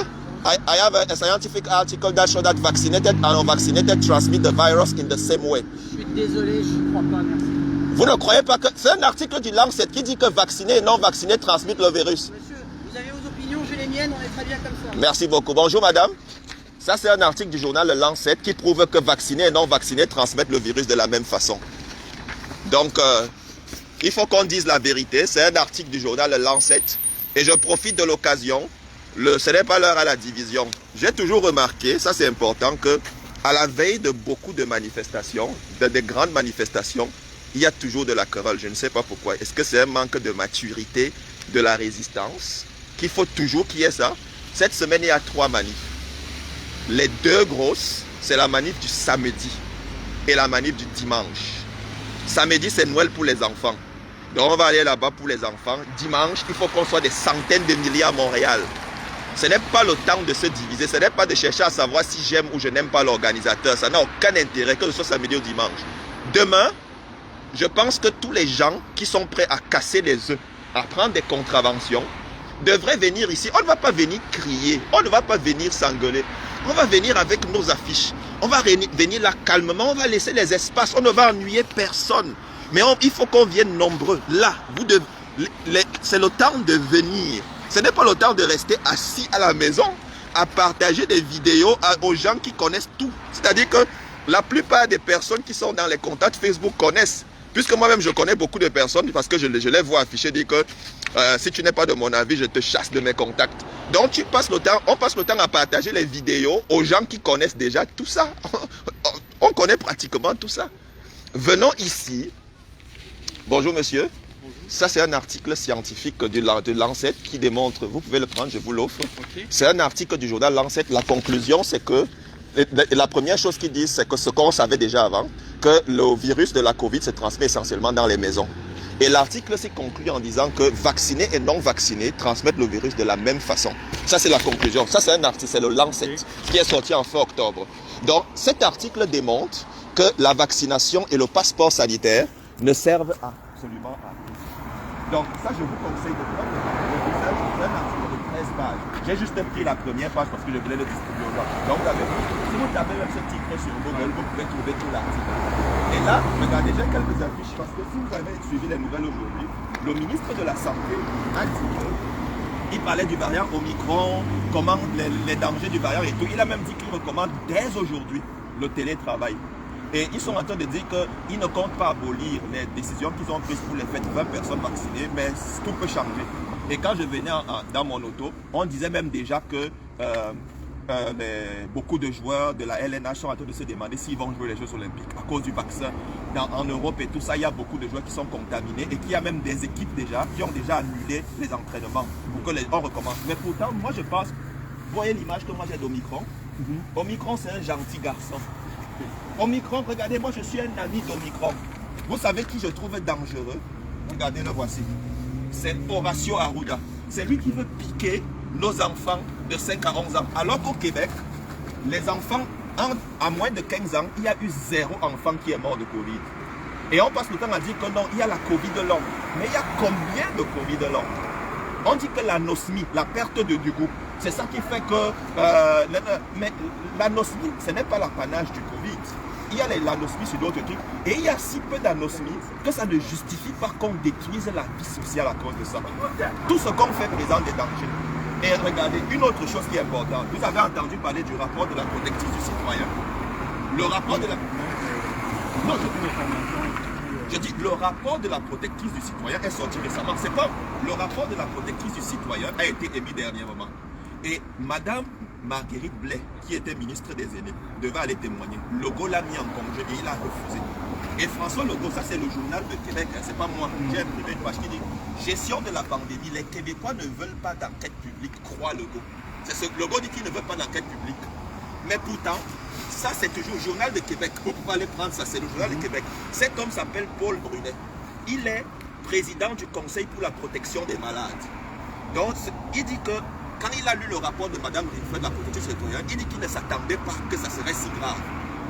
I have a scientific article that shows that vaccinated and unvaccinated transmit the virus in the same way. Je suis désolé, je ne crois pas, merci. Vous ne croyez pas que... C'est un article du Lancet qui dit que vaccinés et non vaccinés transmettent le virus. Monsieur, vous avez vos opinions, j'ai les miennes, on est très bien comme ça. Merci beaucoup. Bonjour, madame. Ça, c'est un article du journal Le Lancet qui prouve que vaccinés et non vaccinés transmettent le virus de la même façon. Donc, il faut qu'on dise la vérité. C'est un article du journal Le Lancet. Et je profite de l'occasion. Ce n'est pas l'heure à la division. J'ai toujours remarqué, ça c'est important, que à la veille de beaucoup de manifestations, de grandes manifestations, il y a toujours de la querelle. Je ne sais pas pourquoi. Est-ce que c'est un manque de maturité de la résistance qu'il faut toujours qu'il y ait ça? Cette semaine, il y a 3 manifs. Les 2 grosses, c'est la manif du samedi et la manif du dimanche. Samedi, c'est Noël pour les enfants. Donc on va aller là-bas pour les enfants. Dimanche, il faut qu'on soit des centaines de milliers à Montréal. Ce n'est pas le temps de se diviser, ce n'est pas de chercher à savoir si j'aime ou je n'aime pas l'organisateur. Ça n'a aucun intérêt que ce soit samedi ou dimanche. Demain, je pense que tous les gens qui sont prêts à casser les œufs, à prendre des contraventions, devraient venir ici. On ne va pas venir crier, on ne va pas venir s'engueuler. On va venir avec nos affiches. On va venir là calmement, on va laisser les espaces, on ne va ennuyer personne. Mais il faut qu'on vienne nombreux. Là, c'est le temps de venir. Ce n'est pas le temps de rester assis à la maison à partager des vidéos aux gens qui connaissent tout. C'est-à-dire que la plupart des personnes qui sont dans les contacts Facebook connaissent. Puisque moi-même, je connais beaucoup de personnes parce que je les vois afficher dire que si tu n'es pas de mon avis, je te chasse de mes contacts. Donc, on passe le temps à partager les vidéos aux gens qui connaissent déjà tout ça. On connaît pratiquement tout ça. Venons ici. Bonjour, monsieur. Ça, c'est un article scientifique de Lancet qui démontre, vous pouvez le prendre, je vous l'offre. Okay. C'est un article du journal Lancet. La conclusion, c'est que, la première chose qu'ils disent, c'est que ce qu'on savait déjà avant, que le virus de la Covid se transmet essentiellement dans les maisons. Et l'article s'est conclu en disant que vaccinés et non vaccinés transmettent le virus de la même façon. Ça, c'est la conclusion. Ça, c'est un article, c'est le Lancet, qui est sorti en fin octobre. Donc, cet article démontre que la vaccination et le passeport sanitaire ne servent absolument à rien. Donc, ça, je vous conseille de prendre un article de 13 pages. J'ai juste pris la première page parce que je voulais le distribuer aux gens. Donc, si vous tapez même ce titre sur Google, vous pouvez trouver tout l'article. Et là, regardez, j'ai quelques affiches parce que si vous avez suivi les nouvelles aujourd'hui, le ministre de la Santé a dit qu'il parlait du variant Omicron, comment les dangers du variant et tout. Il a même dit qu'il recommande dès aujourd'hui le télétravail. Et ils sont en train de dire qu'ils ne comptent pas abolir les décisions qu'ils ont prises pour les fêtes 20 personnes vaccinées, mais tout peut changer. Et quand je venais dans mon auto, on disait même déjà que beaucoup de joueurs de la LNH sont en train de se demander s'ils vont jouer les Jeux Olympiques à cause du vaccin. En Europe et tout ça, il y a beaucoup de joueurs qui sont contaminés et qu'il y a même des équipes déjà qui ont déjà annulé les entraînements pour que on recommence. Mais pourtant, moi je pense, vous voyez l'image que moi j'ai d'Omicron. Omicron, c'est un gentil garçon. Omicron, regardez, moi je suis un ami d'Omicron. Vous savez qui je trouve dangereux? Regardez, le voici. C'est Horacio Arruda. C'est lui qui veut piquer nos enfants de 5 à 11 ans. Alors qu'au Québec, les enfants À moins de 15 ans, il y a eu 0 enfant qui est mort de Covid. Et on passe le temps à dire que non, il y a la Covid longue. Mais il y a combien de Covid longue? On dit que l'anosmie, la perte du goût, c'est ça qui fait que... mais l'anosmie, ce n'est pas l'apanage du Covid. Il y a l'anosmie sur d'autres trucs. Et il y a si peu d'anosmie que ça ne justifie pas qu'on détruise la vie sociale à cause de ça. Tout ce qu'on fait présente des dangers. Et regardez, une autre chose qui est importante. Vous avez entendu parler du rapport de la protectrice du citoyen. Le rapport de la... Non, je dis, le rapport de la protectrice du citoyen est sorti récemment. C'est pas le rapport de la protectrice du citoyen a été émis dernièrement. Et Madame Marguerite Blais, qui était ministre des Aînés, devait aller témoigner. Legault l'a mis en congé et il a refusé. Et François Legault, ça c'est le journal de Québec, hein, c'est pas moi. J'ai imprimé une page qui dit gestion de la pandémie, les Québécois ne veulent pas d'enquête publique, croit Legault. C'est ce Legault dit qu'il ne veut pas d'enquête publique. Mais pourtant, ça c'est toujours le journal de Québec. Vous pouvez aller prendre ça, c'est le journal de Québec. Cet homme s'appelle Paul Brunet. Il est président du Conseil pour la protection des malades. Donc, il dit que quand il a lu le rapport de Mme Rinfred de la protection citoyenne, il dit qu'il ne s'attendait pas que ça serait si grave.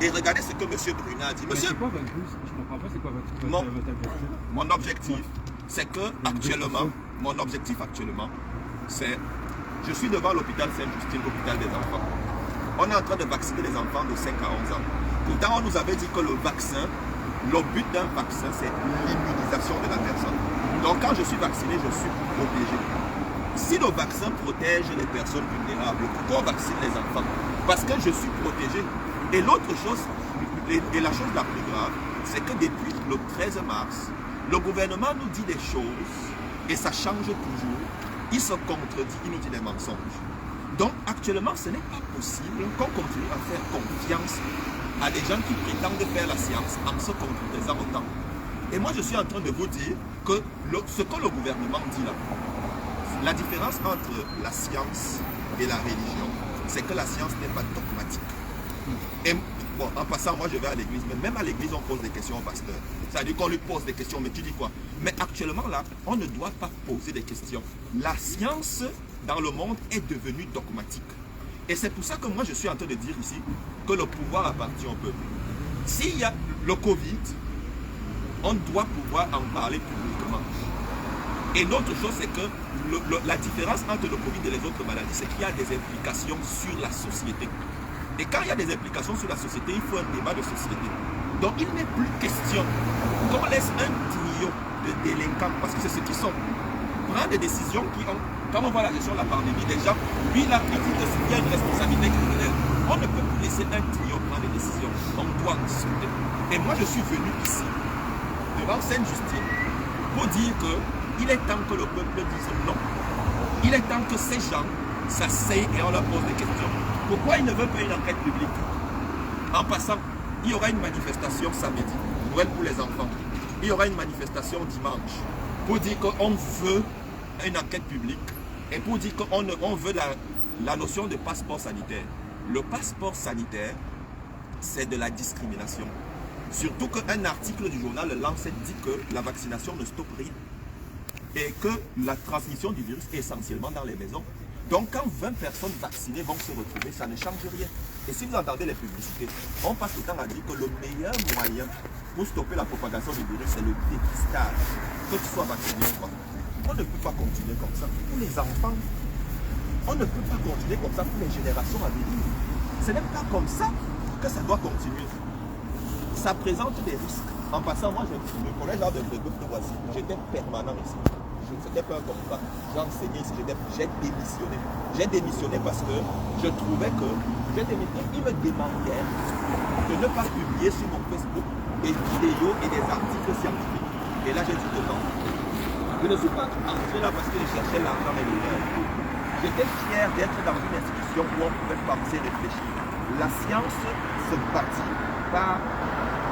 Et regardez ce que M. Brunet a dit. Monsieur, c'est quoi votre but? Je ne comprends pas, c'est quoi votre objectif? Mon objectif, c'est que actuellement, mon objectif actuellement, c'est, je suis devant l'hôpital Sainte-Justine, l'hôpital des enfants. On est en train de vacciner les enfants de 5 à 11 ans. Pourtant, on nous avait dit que le vaccin, le but d'un vaccin, c'est l'immunisation de la personne. Donc, quand je suis vacciné, je suis protégé. Si le vaccin protège les personnes vulnérables, pourquoi on vaccine les enfants? Parce que je suis protégé. Et l'autre chose, et la chose la plus grave, c'est que depuis le 13 mars, le gouvernement nous dit des choses et ça change toujours. Il se contredit, il nous dit des mensonges. Donc actuellement, ce n'est pas possible qu'on continue à faire confiance à des gens qui prétendent faire la science en se contredisant autant. Et moi, je suis en train de vous dire que ce que le gouvernement dit là, la différence entre la science et la religion, c'est que la science n'est pas dogmatique. Et bon, en passant, moi je vais à l'église, mais même à l'église on pose des questions au pasteur. C'est-à-dire qu'on lui pose des questions, mais tu dis quoi? Mais actuellement là, on ne doit pas poser des questions. La science dans le monde est devenue dogmatique. Et c'est pour ça que moi je suis en train de dire ici que le pouvoir appartient au peuple. S'il y a le Covid, on doit pouvoir en parler publiquement. Et l'autre chose, c'est que la différence entre le Covid et les autres maladies, c'est qu'il y a des implications sur la société. Et quand il y a des implications sur la société, il faut un débat de société. Donc il n'est plus question qu'on laisse un trio de délinquants, parce que c'est ce qu'ils sont, prendre des décisions qui ont, quand on voit la gestion de la pandémie, déjà, lui il a critique qu'il y a une responsabilité criminelle. On ne peut plus laisser un trio prendre des décisions. On doit discuter. Et moi je suis venu ici, devant Sainte-Justine, pour dire qu'il est temps que le peuple dise non. Il est temps que ces gens s'asseyent et on leur pose des questions. Pourquoi ils ne veulent pas une enquête publique? En passant, il y aura une manifestation samedi, Noël pour les enfants. Il y aura une manifestation dimanche pour dire qu'on veut une enquête publique et pour dire qu'on veut la notion de passeport sanitaire. Le passeport sanitaire, c'est de la discrimination. Surtout qu'un article du journal Le Lancet dit que la vaccination ne stoppe rien et que la transmission du virus est essentiellement dans les maisons. Donc quand 20 personnes vaccinées vont se retrouver, ça ne change rien. Et si vous entendez les publicités, on passe le temps à dire que le meilleur moyen pour stopper la propagation du virus, c'est le dépistage. Que tu sois vacciné ou pas. On ne peut pas continuer comme ça. Pour les enfants, on ne peut pas continuer comme ça pour les générations à venir. Ce n'est pas comme ça que ça doit continuer. Ça présente des risques. En passant, moi, je me connais genre de Brébeuf de Voici. J'étais permanent ici. C'était pas un contrat. J'ai enseigné ici, j'ai démissionné. J'ai démissionné parce que je trouvais que il me demandait de ne pas publier sur mon Facebook des vidéos et des articles scientifiques. Et là, j'ai dit que non. Je ne suis pas entré là parce que je cherchais l'argent et l'honneur. J'étais fier d'être dans une institution où on pouvait penser, réfléchir. La science se bâtit par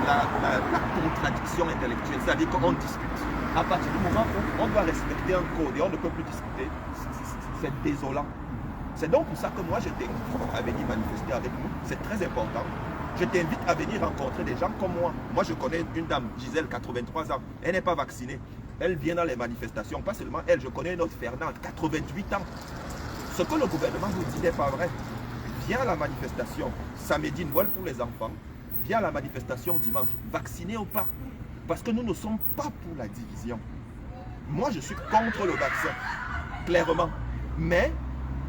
la contradiction intellectuelle, c'est-à-dire qu'on discute. À partir du moment où on doit respecter un code et on ne peut plus discuter, c'est désolant. C'est donc pour ça que moi je t'invite à venir manifester avec nous, c'est très important. Je t'invite à venir rencontrer des gens comme moi. Moi je connais une dame, Gisèle, 83 ans, elle n'est pas vaccinée. Elle vient dans les manifestations, pas seulement elle, je connais une autre Fernande, 88 ans. Ce que le gouvernement nous dit n'est pas vrai. viens à la manifestation samedi, Noël pour les enfants, viens à la manifestation dimanche, vacciné ou pas. Parce que nous ne sommes pas pour la division. Moi, je suis contre le vaccin, clairement. Mais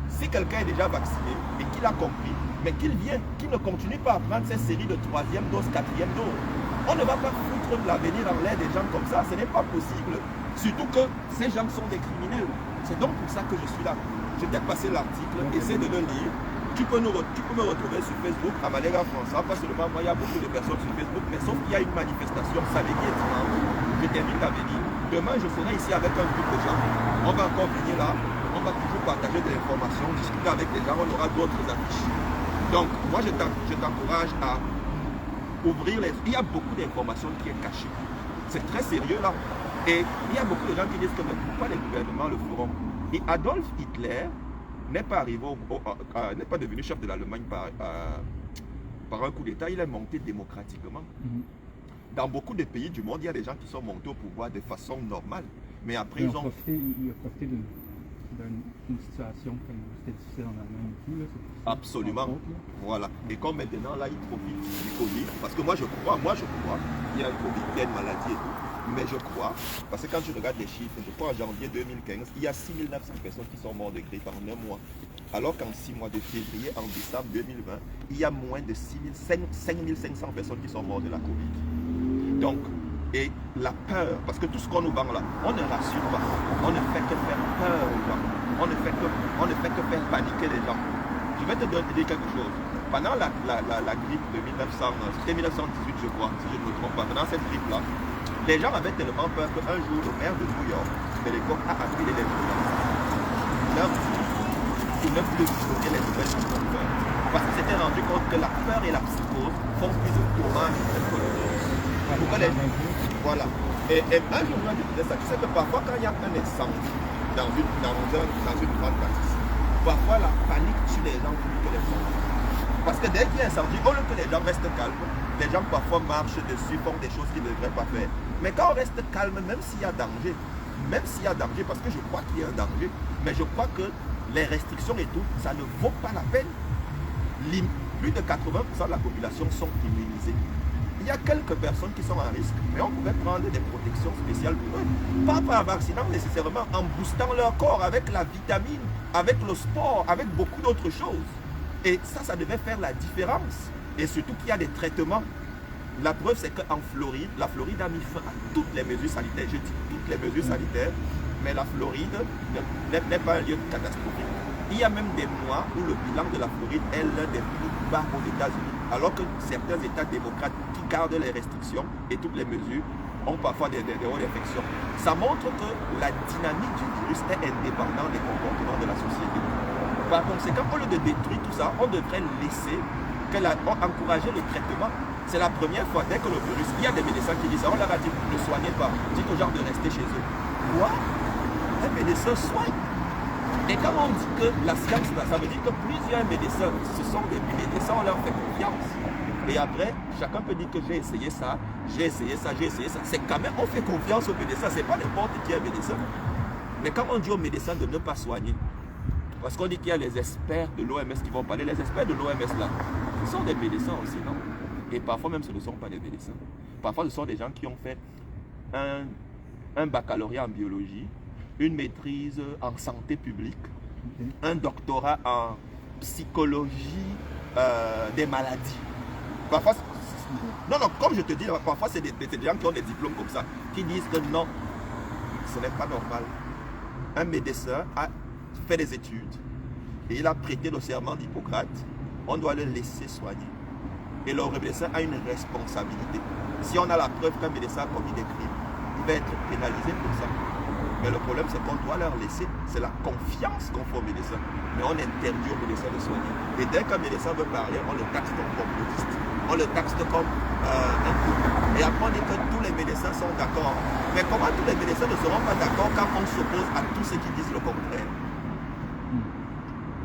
si quelqu'un est déjà vacciné et qu'il a compris, mais qu'il vient, qu'il ne continue pas à prendre ces séries de 3e dose, 4e dose. On ne va pas foutre l'avenir en l'air des gens comme ça, ce n'est pas possible. Surtout que ces gens sont des criminels. C'est donc pour ça que je suis là. Je t'ai passé l'article, essaie de le lire. Tu peux me retrouver sur Facebook, à Malega François, pas seulement moi, il y a beaucoup de personnes sur Facebook, mais sauf qu'il y a une manifestation samedi et dimanche. Je t'invite à venir. Demain, je serai ici avec un groupe de gens. On va encore venir là, on va toujours partager de l'information, discuter avec les gens, on aura d'autres affiches. Donc, moi, je t'encourage à ouvrir les... Il y a beaucoup d'informations qui est cachée. C'est très sérieux là. Et il y a beaucoup de gens qui disent que mais pourquoi les gouvernements le feront? Et Adolf Hitler n'est pas arrivé, n'est pas devenu chef de l'Allemagne par un coup d'État, il est monté démocratiquement. Dans beaucoup de pays du monde, il y a des gens qui sont montés au pouvoir de façon normale. Mais après, ils ont... Il a profité d'une situation comme c'était difficile en Allemagne et tout. Là, absolument. Voilà. Et comme maintenant, là, il profite du Covid. Parce que moi, je crois, il y a un Covid, il y a une maladie et tout. Mais je crois, parce que quand je regarde les chiffres, je crois en janvier 2015, il y a 6900 personnes qui sont mortes de grippe en un mois. Alors qu'en 6 mois de février, en décembre 2020, il y a moins de 5500 personnes qui sont mortes de la Covid. Donc, et la peur, parce que tout ce qu'on nous vend là, on ne rassure pas, on ne fait que faire peur aux gens, on ne fait que faire paniquer les gens. Je vais te dire quelque chose. Pendant la grippe de 1918, je crois, si je ne me trompe pas, pendant cette grippe-là, les gens avaient tellement peur qu'un jour, le maire de New York, de l'époque, a appelé les journalistes. Il ne plus donner les nouvelles qui font peur. Parce qu'il s'était rendu compte que la peur et la psychose font plus de dommages que le virus. Pourquoi les gens... Voilà. Et un journal disait ça. Tu sais que parfois, quand il y a un incendie dans une grande bâtisse, parfois la panique tue les gens plus que les gens. Parce que dès qu'il y a un incendie, au lieu que les gens restent calmes, les gens parfois marchent dessus, font des choses qu'ils ne devraient pas faire. Mais quand on reste calme, même s'il y a danger, parce que je crois qu'il y a un danger, mais je crois que les restrictions et tout, ça ne vaut pas la peine. Plus de 80% de la population sont immunisés. Il y a quelques personnes qui sont en risque, mais on pouvait prendre des protections spéciales pour eux. Pas en vaccinant nécessairement, en boostant leur corps avec la vitamine, avec le sport, avec beaucoup d'autres choses. Et ça devait faire la différence. Et surtout qu'il y a des traitements. La preuve, c'est qu'en Floride, la Floride a mis fin à toutes les mesures sanitaires. Je dis toutes les mesures sanitaires, mais la Floride n'est pas un lieu catastrophique. Il y a même des mois où le bilan de la Floride est l'un des plus bas aux États-Unis. Alors que certains États démocrates qui gardent les restrictions et toutes les mesures ont parfois des hauts d'infection. Ça montre que la dynamique du virus est indépendante des comportements de la société. Par conséquent, au lieu de détruire tout ça, on devrait laisser, encourager le traitement. C'est la première fois, dès que le virus, il y a des médecins qui disent, on leur a dit, ne soignez pas, dites aux gens de rester chez eux. Quoi? Un médecin soigne. Et quand on dit que la science, ça veut dire que plusieurs médecins, ce sont des médecins, on leur fait confiance. Et après, chacun peut dire que j'ai essayé ça, j'ai essayé ça, j'ai essayé ça. C'est quand même, on fait confiance aux médecins, c'est pas n'importe qui est médecin. Mais quand on dit aux médecins de ne pas soigner, parce qu'on dit qu'il y a les experts de l'OMS qui vont parler, les experts de l'OMS là, ce sont des médecins aussi, non? Et parfois même ce ne sont pas des médecins. Parfois ce sont des gens qui ont fait un baccalauréat en biologie, une maîtrise en santé publique, un doctorat en psychologie des maladies. Parfois, non, comme je te dis, parfois c'est des gens qui ont des diplômes comme ça, qui disent que non, ce n'est pas normal. Un médecin a fait des études et il a prêté le serment d'Hippocrate, on doit le laisser soigner. Et le médecin a une responsabilité. Si on a la preuve qu'un médecin a commis des crimes, il va être pénalisé pour ça. Mais le problème, c'est qu'on doit leur laisser, c'est la confiance qu'on fait aux médecins. Mais on interdit aux médecins de soigner. Et dès qu'un médecin veut parler, on le taxe comme complotiste. On le taxe comme un coup. Et après, on dit que tous les médecins sont d'accord. Mais comment tous les médecins ne seront pas d'accord quand on s'oppose à tous ceux qui disent le contraire?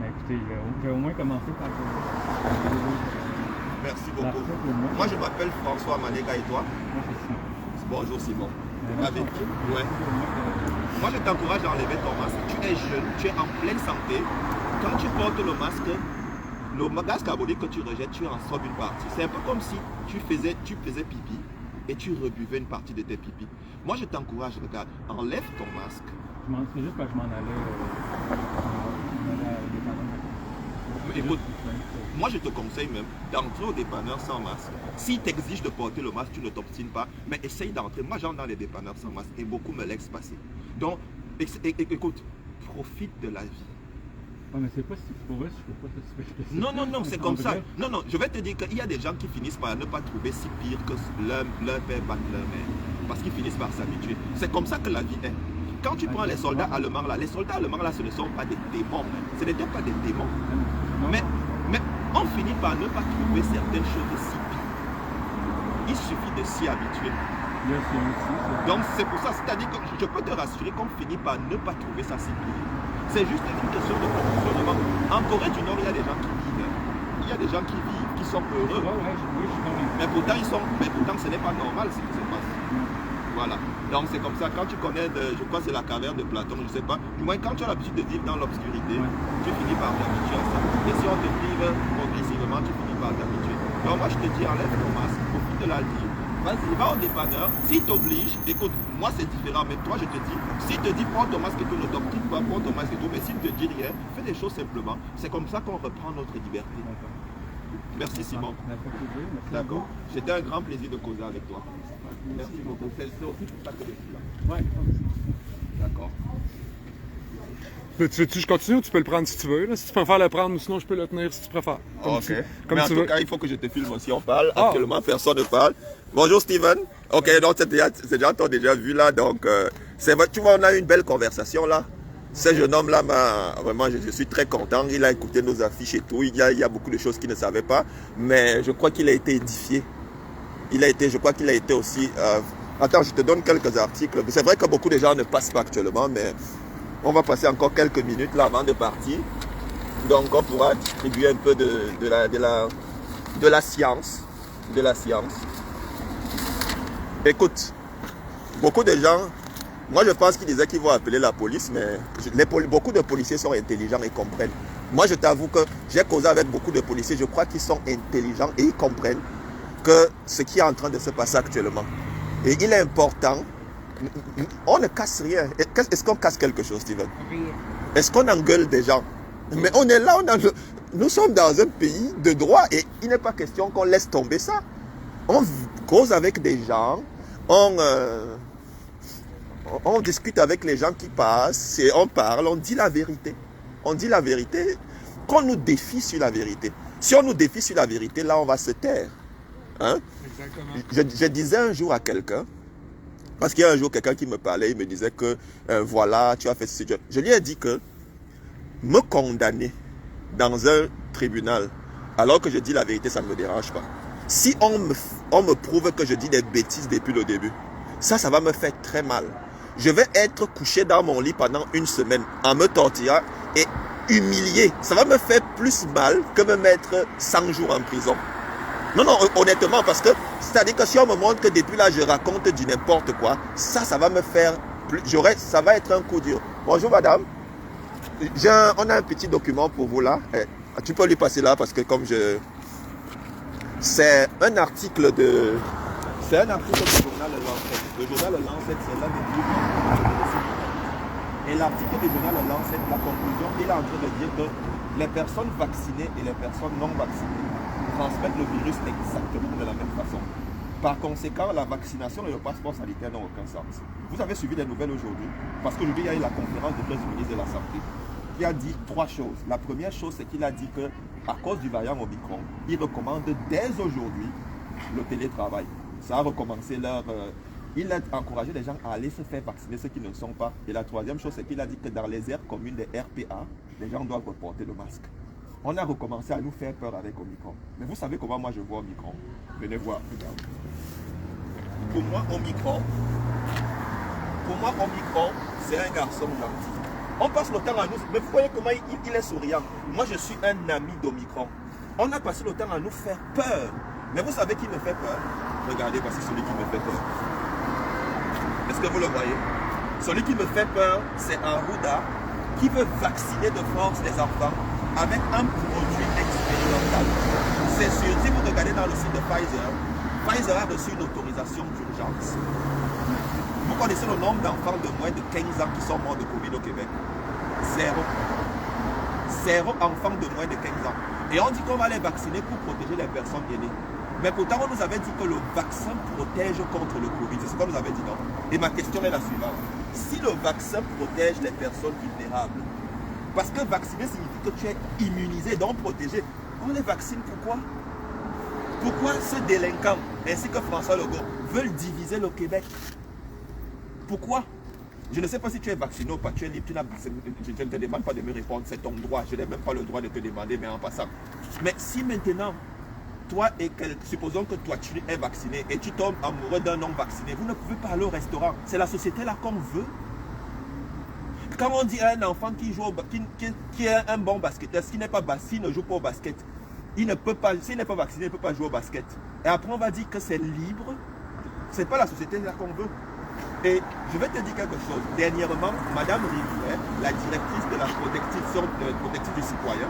Mais écoutez, je vais au moins commencer par... Merci beaucoup. Moi, je m'appelle François Malega et toi? Bonjour Simon. Ouais. Moi, je t'encourage à enlever ton masque. Tu es jeune, tu es en pleine santé. Quand tu portes le masque, le gaz carbonique que tu rejettes, tu en sorbes une partie. C'est un peu comme si tu faisais pipi et tu rebuvais une partie de tes pipis. Moi, je t'encourage, regarde, enlève ton masque. C'est juste parce que je m'en allais à l'indépendance. Écoute, moi, je te conseille même d'entrer au dépanneur sans masque. S'il t'exige de porter le masque, tu ne t'obstines pas, mais essaye d'entrer. Moi, j'entre dans les dépanneurs sans masque et beaucoup me laissent passer. Donc, écoute, profite de la vie. Ouais, mais c'est pas si pour eux, je peux pas te Non, c'est comme ça. Non, je vais te dire qu'il y a des gens qui finissent par ne pas trouver si pire que leur père bat leur mère. Parce qu'ils finissent par s'habituer. C'est comme ça que la vie est. Quand tu prends les soldats allemands là, ce ne sont pas des démons. Ce n'étaient pas des démons. Mais on finit par ne pas trouver certaines choses si pires. Il suffit de s'y habituer. Donc c'est pour ça, c'est-à-dire que je peux te rassurer qu'on finit par ne pas trouver ça si pire. C'est juste une question de fonctionnement. En Corée du Nord, il y a des gens qui vivent. Il y a des gens qui vivent, qui sont heureux. Mais pourtant, ce n'est pas normal ce qui se passe. Voilà. Donc c'est comme ça, quand tu connais, je crois que c'est la caverne de Platon, je ne sais pas. Du moins, quand tu as l'habitude de vivre dans l'obscurité, tu finis par t'habituer à ça. Et si on te prive progressivement, tu finis par t'habituer. Donc moi, je te dis, enlève ton masque, profite de la vie. Vas-y, va au dépanneur. S'il t'oblige, écoute, moi c'est différent, mais toi je te dis, s'il te dit prends ton masque et tout, ne t'obstine pas, prends ton masque et tout, mais s'il ne te dit rien, fais des choses simplement. C'est comme ça qu'on reprend notre liberté. Merci Simon. D'accord. C'était un grand plaisir de causer avec toi. Merci beaucoup. C'est aussi pour ça que je suis là. Ouais. D'accord. Mais tu veux que je continue ou tu peux le prendre si tu veux? Là? Si tu préfères le prendre ou sinon je peux le tenir si tu préfères. Ok. Comme mais en tu tout veux. cas, il faut que je te filme aussi. On parle. Actuellement, personne ne parle. Bonjour Steven. Ok, donc c'est déjà t'as déjà vu là. Donc, c'est vrai, tu vois, on a eu une belle conversation là. Ce jeune homme là, vraiment, je suis très content. Il a écouté nos affiches et tout. Il y a beaucoup de choses qu'il ne savait pas. Mais je crois qu'il a été édifié. Je crois qu'il a été aussi... Attends, je te donne quelques articles. C'est vrai que beaucoup de gens ne passent pas actuellement, mais on va passer encore quelques minutes là avant de partir. Donc on pourra distribuer un peu de la science. De la science. Écoute, beaucoup de gens... Moi, je pense qu'ils disaient qu'ils vont appeler la police, mais beaucoup de policiers sont intelligents et comprennent. Moi, je t'avoue que j'ai causé avec beaucoup de policiers. Je crois qu'ils sont intelligents et ils comprennent que ce qui est en train de se passer actuellement. Et il est important. On ne casse rien. Est-ce qu'on casse quelque chose, Steven? Est-ce qu'on engueule des gens? Mais on est là, nous sommes dans un pays de droit et il n'est pas question qu'on laisse tomber ça. On cause avec des gens, on discute avec les gens qui passent, et on parle, on dit la vérité. On dit la vérité, qu'on nous défie sur la vérité. Si on nous défie sur la vérité, là on va se taire. Hein? Exactement. Je disais un jour à quelqu'un, parce qu'il y a un jour quelqu'un qui me parlait, il me disait que voilà, tu as fait ceci. Je lui ai dit que me condamner dans un tribunal, alors que je dis la vérité, ça ne me dérange pas. Si on me prouve que je dis des bêtises depuis le début, ça va me faire très mal. Je vais être couché dans mon lit pendant une semaine en me torturant et humilié. Ça va me faire plus mal que me mettre 100 jours en prison. Non, honnêtement, parce que c'est-à-dire que si on me montre que depuis là, je raconte du n'importe quoi, ça va me faire plus... ça va être un coup dur. Bonjour madame. On a un petit document pour vous là. Tu peux lui passer là parce que comme c'est un article de... C'est un article du journal Lancet. Le journal Lancet, c'est l'un des plus grands. Et l'article du journal Lancet, la conclusion, il est en train de dire que les personnes vaccinées et les personnes non vaccinées transmettent le virus exactement de la même façon. Par conséquent, la vaccination et le passeport sanitaire n'ont aucun sens. Vous avez suivi les nouvelles aujourd'hui, parce qu'aujourd'hui, il y a eu la conférence du ministre de la Santé qui a dit 3 choses. La première chose, c'est qu'il a dit que, à cause du variant Omicron, il recommande dès aujourd'hui le télétravail. Ça a recommencé il a encouragé les gens à aller se faire vacciner, ceux qui ne le sont pas. Et la troisième chose, c'est qu'il a dit que dans les aires communes des RPA, les gens doivent porter le masque. On a recommencé à nous faire peur avec Omicron. Mais vous savez comment moi je vois Omicron? Venez voir, regardez. Pour moi, Omicron, c'est un garçon gentil. On passe le temps à nous... Mais vous voyez comment il est souriant. Moi, je suis un ami d'Omicron. On a passé le temps à nous faire peur. Mais vous savez qui me fait peur? Regardez, voici celui qui me fait peur. Est-ce que vous le voyez? Celui qui me fait peur, c'est un Rouda qui veut vacciner de force les enfants avec un produit extrêmement expérimental. C'est sûr, si vous regardez dans le site de Pfizer, Pfizer a reçu une autorisation d'urgence. Vous connaissez le nombre d'enfants de moins de 15 ans qui sont morts de Covid au Québec? Zéro. Zéro enfant de moins de 15 ans. Et on dit qu'on va les vacciner pour protéger les personnes aînées. Mais pourtant, on nous avait dit que le vaccin protège contre le Covid. C'est ce qu'on nous avait dit, non? Et ma question est la suivante. Si le vaccin protège les personnes vulnérables, parce que vacciner signifie que tu es immunisé, donc protégé, on les vaccine pourquoi? Pourquoi ce délinquant, ainsi que François Legault, veulent diviser le Québec? Pourquoi? Je ne sais pas si tu es vacciné ou pas, tu es libre, je ne te demande pas de me répondre, c'est ton droit, je n'ai même pas le droit de te demander, mais en passant. Mais si maintenant, toi et supposons que toi tu es vacciné et tu tombes amoureux d'un non vacciné, vous ne pouvez pas aller au restaurant, c'est la société là qu'on veut. Quand on dit à un enfant qui joue qui est un bon basketteur, s'il n'est pas s'il ne joue pas au basket, il ne peut pas, s'il n'est pas vacciné, il ne peut pas jouer au basket. Et après on va dire que c'est libre, c'est pas la société là qu'on veut. Et je vais te dire quelque chose. Dernièrement, Madame Rivière, la directrice de la protection du citoyen,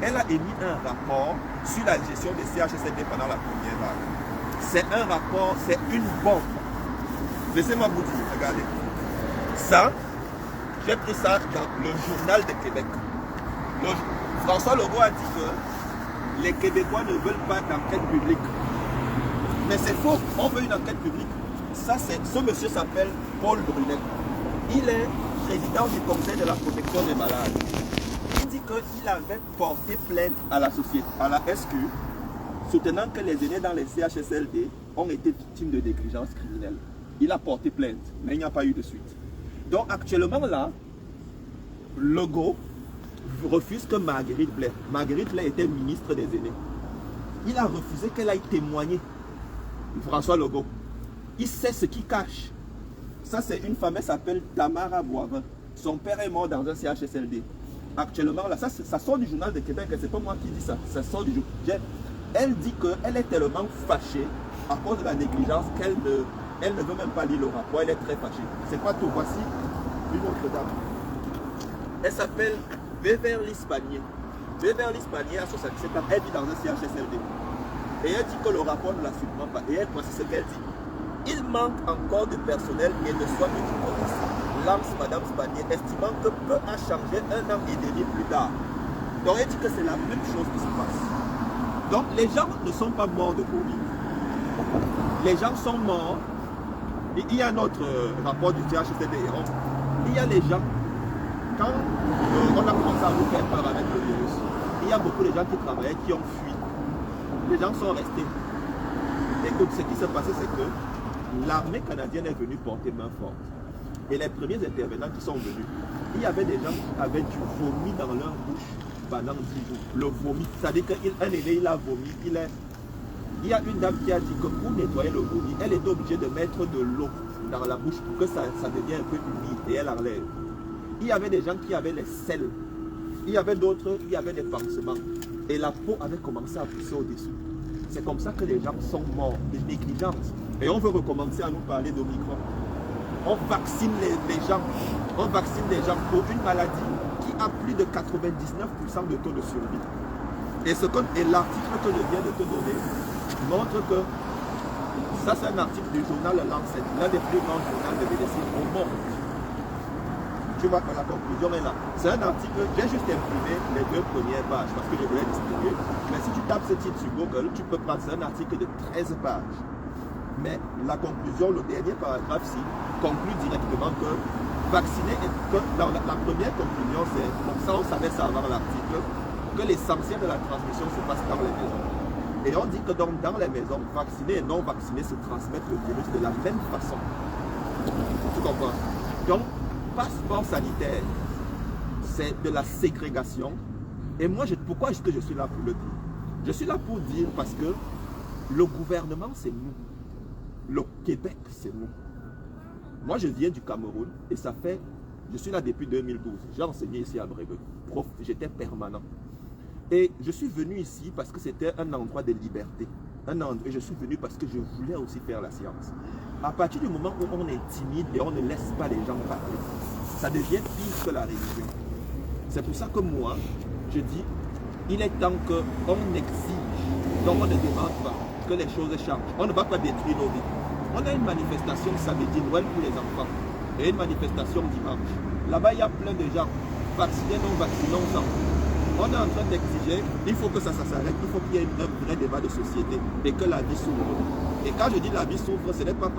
elle a émis un rapport sur la gestion des CHSLD pendant la première vague. C'est un rapport, c'est une bombe. Laissez-moi vous dire, regardez. Ça, j'ai pris ça dans le journal de Québec. François Legault a dit que les Québécois ne veulent pas d'enquête publique. Mais c'est faux, on veut une enquête publique. Ça, ce monsieur s'appelle Paul Brunet. Il est président du conseil de la protection des malades. Il dit qu'il avait porté plainte à la société, à la SQ, soutenant que les aînés dans les CHSLD ont été victimes de négligence criminelle. Il a porté plainte, mais il n'y a pas eu de suite. Donc actuellement là, Legault refuse que Marguerite Blais était ministre des aînés. Il a refusé qu'elle aille témoigner. François Legault. Il sait ce qu'il cache. Ça, c'est une femme, elle s'appelle Tamara Boivin. Son père est mort dans un CHSLD. Actuellement, là, ça sort du journal de Québec, c'est pas moi qui dis ça. Ça sort du journal. Elle dit qu'elle est tellement fâchée à cause de la négligence qu'elle ne veut même pas lire le rapport. Elle est très fâchée. C'est pas tout. Voici une autre dame. Elle s'appelle Beverly Spanier. Beverly Spanier a 67 ans. Elle vit dans un CHSLD. Et elle dit que le rapport ne la surprend pas. Et elle, voici ce qu'elle dit. Il manque encore de personnel et de soins médicaux. Lance Madame Spanier, estimant que peu a changé un an et demi plus tard. Donc elle dit que c'est la même chose qui se passe. Donc les gens ne sont pas morts de Covid. Les gens sont morts. Et il y a un autre rapport du CHSLD. Il y a les gens, quand on a commencé à vous faire peur avec le virus, il y a beaucoup de gens qui travaillaient qui ont fui. Les gens sont restés. Écoute, ce qui s'est passé, c'est que l'armée canadienne est venue porter main forte. Et les premiers intervenants qui sont venus, il y avait des gens qui avaient du vomi dans leur bouche pendant 10 jours. Le vomi, c'est-à-dire qu'un aîné, il a vomi. Il y a une dame qui a dit que pour nettoyer le vomi, elle est obligée de mettre de l'eau dans la bouche pour que ça devienne un peu humide et elle enlève. Il y avait des gens qui avaient les selles. Il y avait d'autres qui avaient des pansements. Et la peau avait commencé à pousser au-dessous. C'est comme ça que les gens sont morts, de négligence. Et on veut recommencer à nous parler d'Omicron. On vaccine les gens. On vaccine les gens pour une maladie qui a plus de 99% de taux de survie. Et l'article que je viens de te donner montre que ça, c'est un article du journal Lancet, l'un des plus grands journaux de médecine au monde. Tu vois que la conclusion est là. C'est un article, j'ai juste imprimé les 2 premières pages parce que je voulais distribuer. Mais si tu tapes ce titre sur Google, tu peux prendre, c'est un article de 13 pages. Mais la conclusion, le dernier paragraphe-ci, conclut directement que vacciner, dans la première conclusion, c'est, comme ça on savait ça avant l'article, que l'essentiel de la transmission se passe dans les maisons. Et on dit que donc dans les maisons, vaccinés et non vaccinés se transmettent le virus de la même façon. Tu comprends? Donc, passeport sanitaire, c'est de la ségrégation. Et moi, pourquoi est-ce que je suis là pour le dire? Je suis là pour dire parce que le gouvernement, c'est nous. Le Québec, c'est nous. Moi, je viens du Cameroun et ça fait... Je suis là depuis 2012. J'ai enseigné ici à Brébeuf. Prof, j'étais permanent. Et je suis venu ici parce que c'était un endroit de liberté. Et je suis venu parce que je voulais aussi faire la science. À partir du moment où on est timide et on ne laisse pas les gens parler, ça devient pire que la religion. C'est pour ça que moi, je dis, il est temps qu'on exige, donc on ne demande pas que les choses changent. On ne va pas détruire nos vies. On a une manifestation samedi, Noël pour les enfants, et une manifestation dimanche. Là-bas, il y a plein de gens, vaccinés, non vaccinés, on s'en fout. On est en train d'exiger, il faut que ça s'arrête, il faut qu'il y ait un vrai débat de société et que la vie s'ouvre. Et quand je dis la vie s'ouvre, ce n'est pas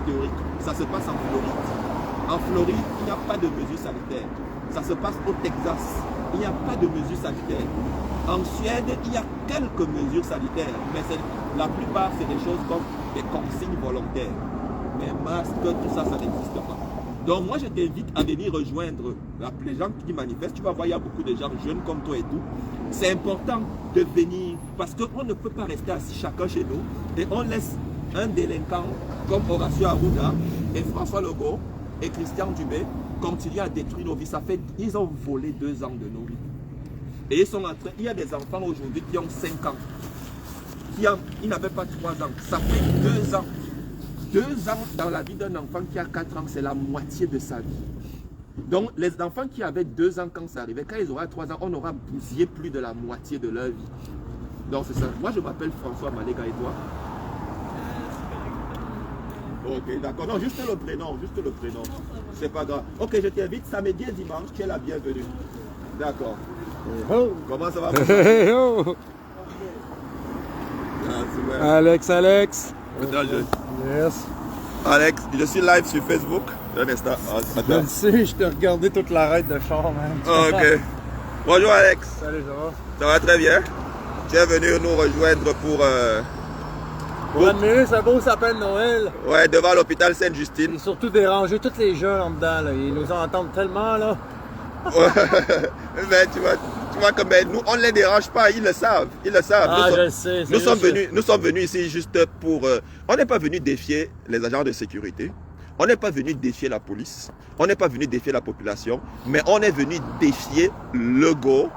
théorique, ça se passe en Floride. En Floride, il n'y a pas de mesures sanitaires. Ça se passe au Texas, il n'y a pas de mesures sanitaires. En Suède, il y a quelques mesures sanitaires, mais la plupart, c'est des choses comme des consignes volontaires. Mais masques, tout ça, ça n'existe pas. Donc moi, je t'invite à venir rejoindre les gens qui manifestent. Tu vas voir, il y a beaucoup de gens jeunes comme toi et tout. C'est important de venir parce qu'on ne peut pas rester assis chacun chez nous et on laisse un délinquant comme Horacio Arruda et François Legault et Christian Dubé continuer à détruire nos vies. Ils ont volé 2 ans de nos vies. Et ils sont en train, il y a des enfants aujourd'hui qui ont 5 ans. Ils n'avaient pas 3 ans. Ça fait 2 ans. 2 ans dans la vie d'un enfant qui a 4 ans, c'est la moitié de sa vie. Donc, les enfants qui avaient 2 ans quand ça arrivait, quand ils auront 3 ans, on aura bousillé plus de la moitié de leur vie. Donc, c'est ça. Moi, je m'appelle François Malega et toi? Ok, d'accord. Non, juste le prénom, C'est pas grave. Ok, je t'invite samedi et dimanche, tu es la bienvenue. D'accord. Comment ça va? Alex. Yes. Alex, je suis live sur Facebook. Un instant. Je le sais, je t'ai regardé toute la raide de char, man. Ok. Bonjour Alex. Salut, ça va? Ça va très bien. Tu es venu nous rejoindre Pour admirer ce beau sapin de Noël. Ouais, devant l'hôpital Sainte-Justine. Et surtout déranger tous les jeunes en dedans, là. Ils nous entendent tellement, là. Mais tu vois que nous, on ne les dérange pas, ils le savent. Ah, je le sais. Nous sommes venus ici juste pour... on n'est pas venu défier les agents de sécurité. On n'est pas venu défier la police. On n'est pas venu défier la population. Mais on est venu défier Legault,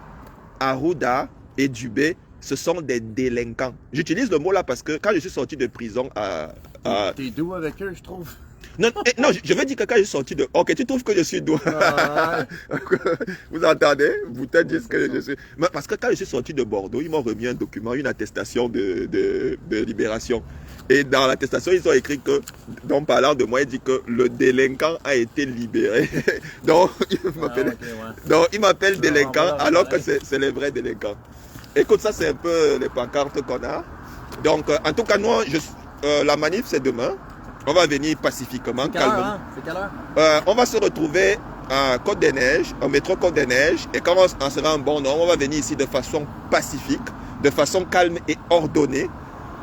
Arruda et Dubé. Ce sont des délinquants. J'utilise le mot là parce que quand je suis sorti de prison T'es doux avec eux, je trouve. Non, je veux dire que quand je suis sorti de... Ok, tu trouves que je suis doux? Vous entendez? Vous te dites que je suis... Mais parce que quand je suis sorti de Bordeaux, ils m'ont remis un document, une attestation de libération. Et dans l'attestation, ils ont écrit que, donc parlant de moi, il dit que le délinquant a été libéré. Donc, il m'appelle délinquant alors que c'est les vrais délinquants. Écoute, ça c'est un peu les pancartes qu'on a. Donc, en tout cas, nous, la manif c'est demain. On va venir pacifiquement, calmement. C'est quelle heure? On va se retrouver à Côte-des-Neiges, au métro Côte-des-Neiges. Et quand on sera en bon nombre, on va venir ici de façon pacifique, de façon calme et ordonnée.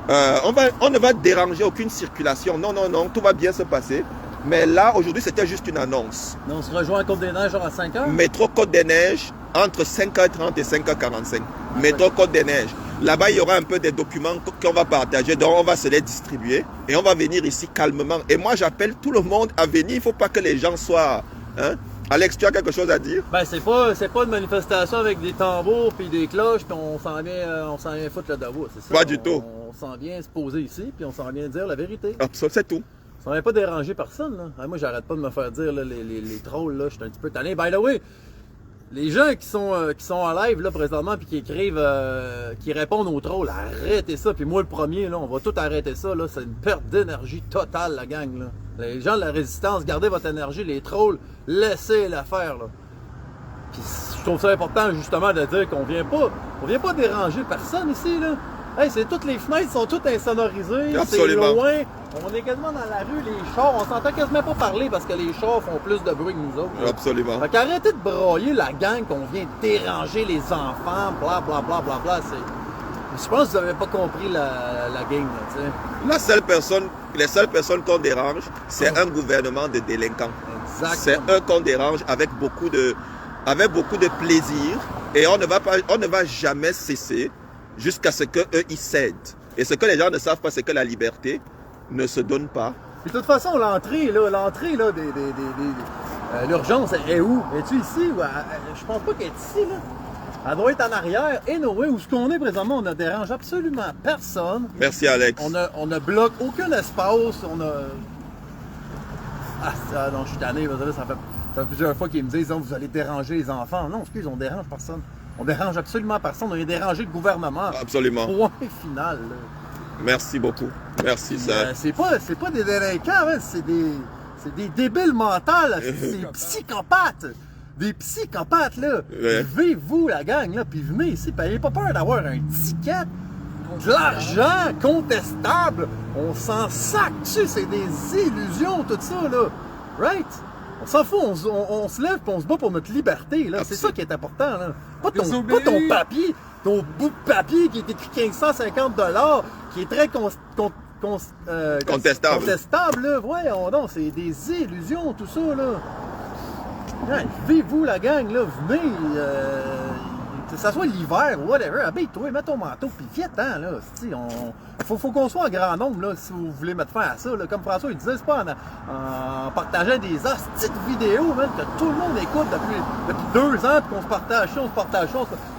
On ne va déranger aucune circulation. Non, tout va bien se passer. Mais là, aujourd'hui, c'était juste une annonce. On se rejoint à Côte-des-Neiges genre à 5h? Métro Côte-des-Neiges, entre 5h30 et 5h45. Métro Côte-des-Neiges. Là-bas, il y aura un peu des documents qu'on va partager, donc on va se les distribuer. Et on va venir ici calmement. Et moi, j'appelle tout le monde à venir. Il ne faut pas que les gens soient... Hein? Alex, tu as quelque chose à dire? Ben, c'est pas une manifestation avec des tambours puis des cloches, puis on s'en vient foutre le Davos, c'est ça? Pas du tout. On s'en vient se poser ici, puis on s'en vient dire la vérité. Absolument, c'est tout. Ça n'avait pas dérangé personne, là. Ah, moi, j'arrête pas de me faire dire, là, les trolls, là, je suis un petit peu tanné. By the way, les gens qui sont en live, là, présentement, puis qui écrivent, qui répondent aux trolls, arrêtez ça. Puis moi, le premier, là, on va tout arrêter ça, là. C'est une perte d'énergie totale, la gang, là. Les gens de la résistance, gardez votre énergie. Les trolls, laissez-la faire, là. Puis je trouve ça important, justement, de dire qu'on vient pas déranger personne ici, là. Hey, toutes les fenêtres sont toutes insonorisées, c'est loin, on est quasiment dans la rue, les chars, on s'entend quasiment pas parler parce que les chars font plus de bruit que nous autres. Là. Absolument. Fait qu'arrêtez de broyer la gang qu'on vient déranger les enfants, bla bla bla bla bla, je pense que vous n'avez pas compris la game, là, t'sais. Les seules personnes qu'on dérange, c'est un gouvernement de délinquants. Exactement. C'est eux qu'on dérange avec beaucoup de plaisir et on ne va jamais cesser jusqu'à ce qu'eux, ils cèdent. Et ce que les gens ne savent pas, c'est que la liberté ne se donne pas. Puis de toute façon, l'entrée l'urgence est où? Es-tu ici? Je pense pas qu'elle est ici, là. Elle doit être en arrière. Et où ce qu'on est présentement, on ne dérange absolument personne. Merci, Alex. On ne bloque aucun espace. Non, je suis tanné. Ça fait plusieurs fois qu'ils me disent vous allez déranger les enfants. Non, excuse, on dérange personne. On dérange absolument personne, on vient déranger le gouvernement. Absolument. Point final. Là. Merci beaucoup. Merci, ça. C'est pas des délinquants, hein, c'est des débiles mentales, c'est des psychopathes. Des psychopathes, là. Ouais. Vivez-vous, la gang, là, puis venez ici, puis n'ayez pas peur d'avoir un ticket. De l'argent contestable. On s'en sac dessus, c'est des illusions, tout ça, là. Right? On s'en fout, on se lève et on se bat pour notre liberté, là. C'est ça qui est important, là. Pas ton papier, ton bout de papier qui est écrit 1550 $, qui est très Contestable. contestable, là. Voyons donc, c'est des illusions, tout ça, là. Ouais, vivez-vous, la gang, là. Venez, que ça soit l'hiver ou whatever, habille-toi, mets ton manteau, puis viens-t'en, là. Faut qu'on soit en grand nombre, là, si vous voulez mettre fin à ça, là. Comme François, il disait, c'est pas en partageant des hosties de vidéos, même, que tout le monde écoute depuis 2 ans, puis qu'on se partage ça,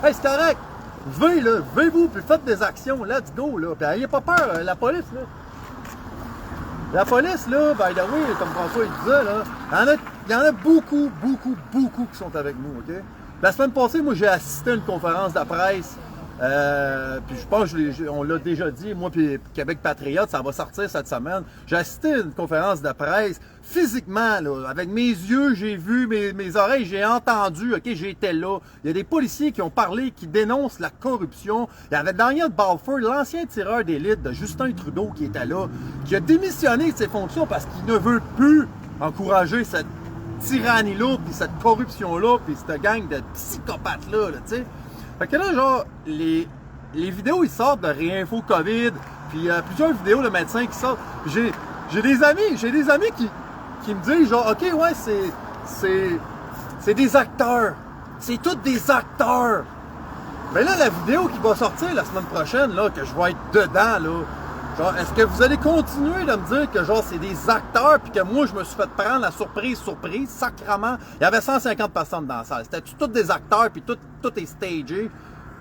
Hey, c'est correct! Venez, là, venez-vous, puis faites des actions, let's go, là. Puis ayez pas peur, la police, là. La police, là, by the way, comme François, il disait, là, il y en a beaucoup qui sont avec nous, OK? La semaine passée, moi, j'ai assisté à une conférence de presse. Puis je pense on l'a déjà dit, moi puis Québec Patriote, ça va sortir cette semaine. J'ai assisté à une conférence de presse physiquement, là, avec mes yeux, j'ai vu, mes oreilles, j'ai entendu, ok, j'étais là. Il y a des policiers qui ont parlé, qui dénoncent la corruption. Il y avait Daniel Balfour, l'ancien tireur d'élite de Justin Trudeau qui était là, qui a démissionné de ses fonctions parce qu'il ne veut plus encourager cette tyrannie-là, puis cette corruption-là, puis cette gang de psychopathes-là, là, tu sais. Fait que là, genre, les vidéos, ils sortent de Réinfo COVID, puis plusieurs vidéos de médecins qui sortent. J'ai des amis qui me disent, genre, OK, ouais, c'est des acteurs. C'est tous des acteurs. Mais là, la vidéo qui va sortir la semaine prochaine, là, que je vais être dedans, là, genre, est-ce que vous allez continuer de me dire que, genre, c'est des acteurs, puis que moi, je me suis fait prendre la surprise, sacrement. Il y avait 150 personnes dans la salle. C'était tous des acteurs, puis tout est stagé.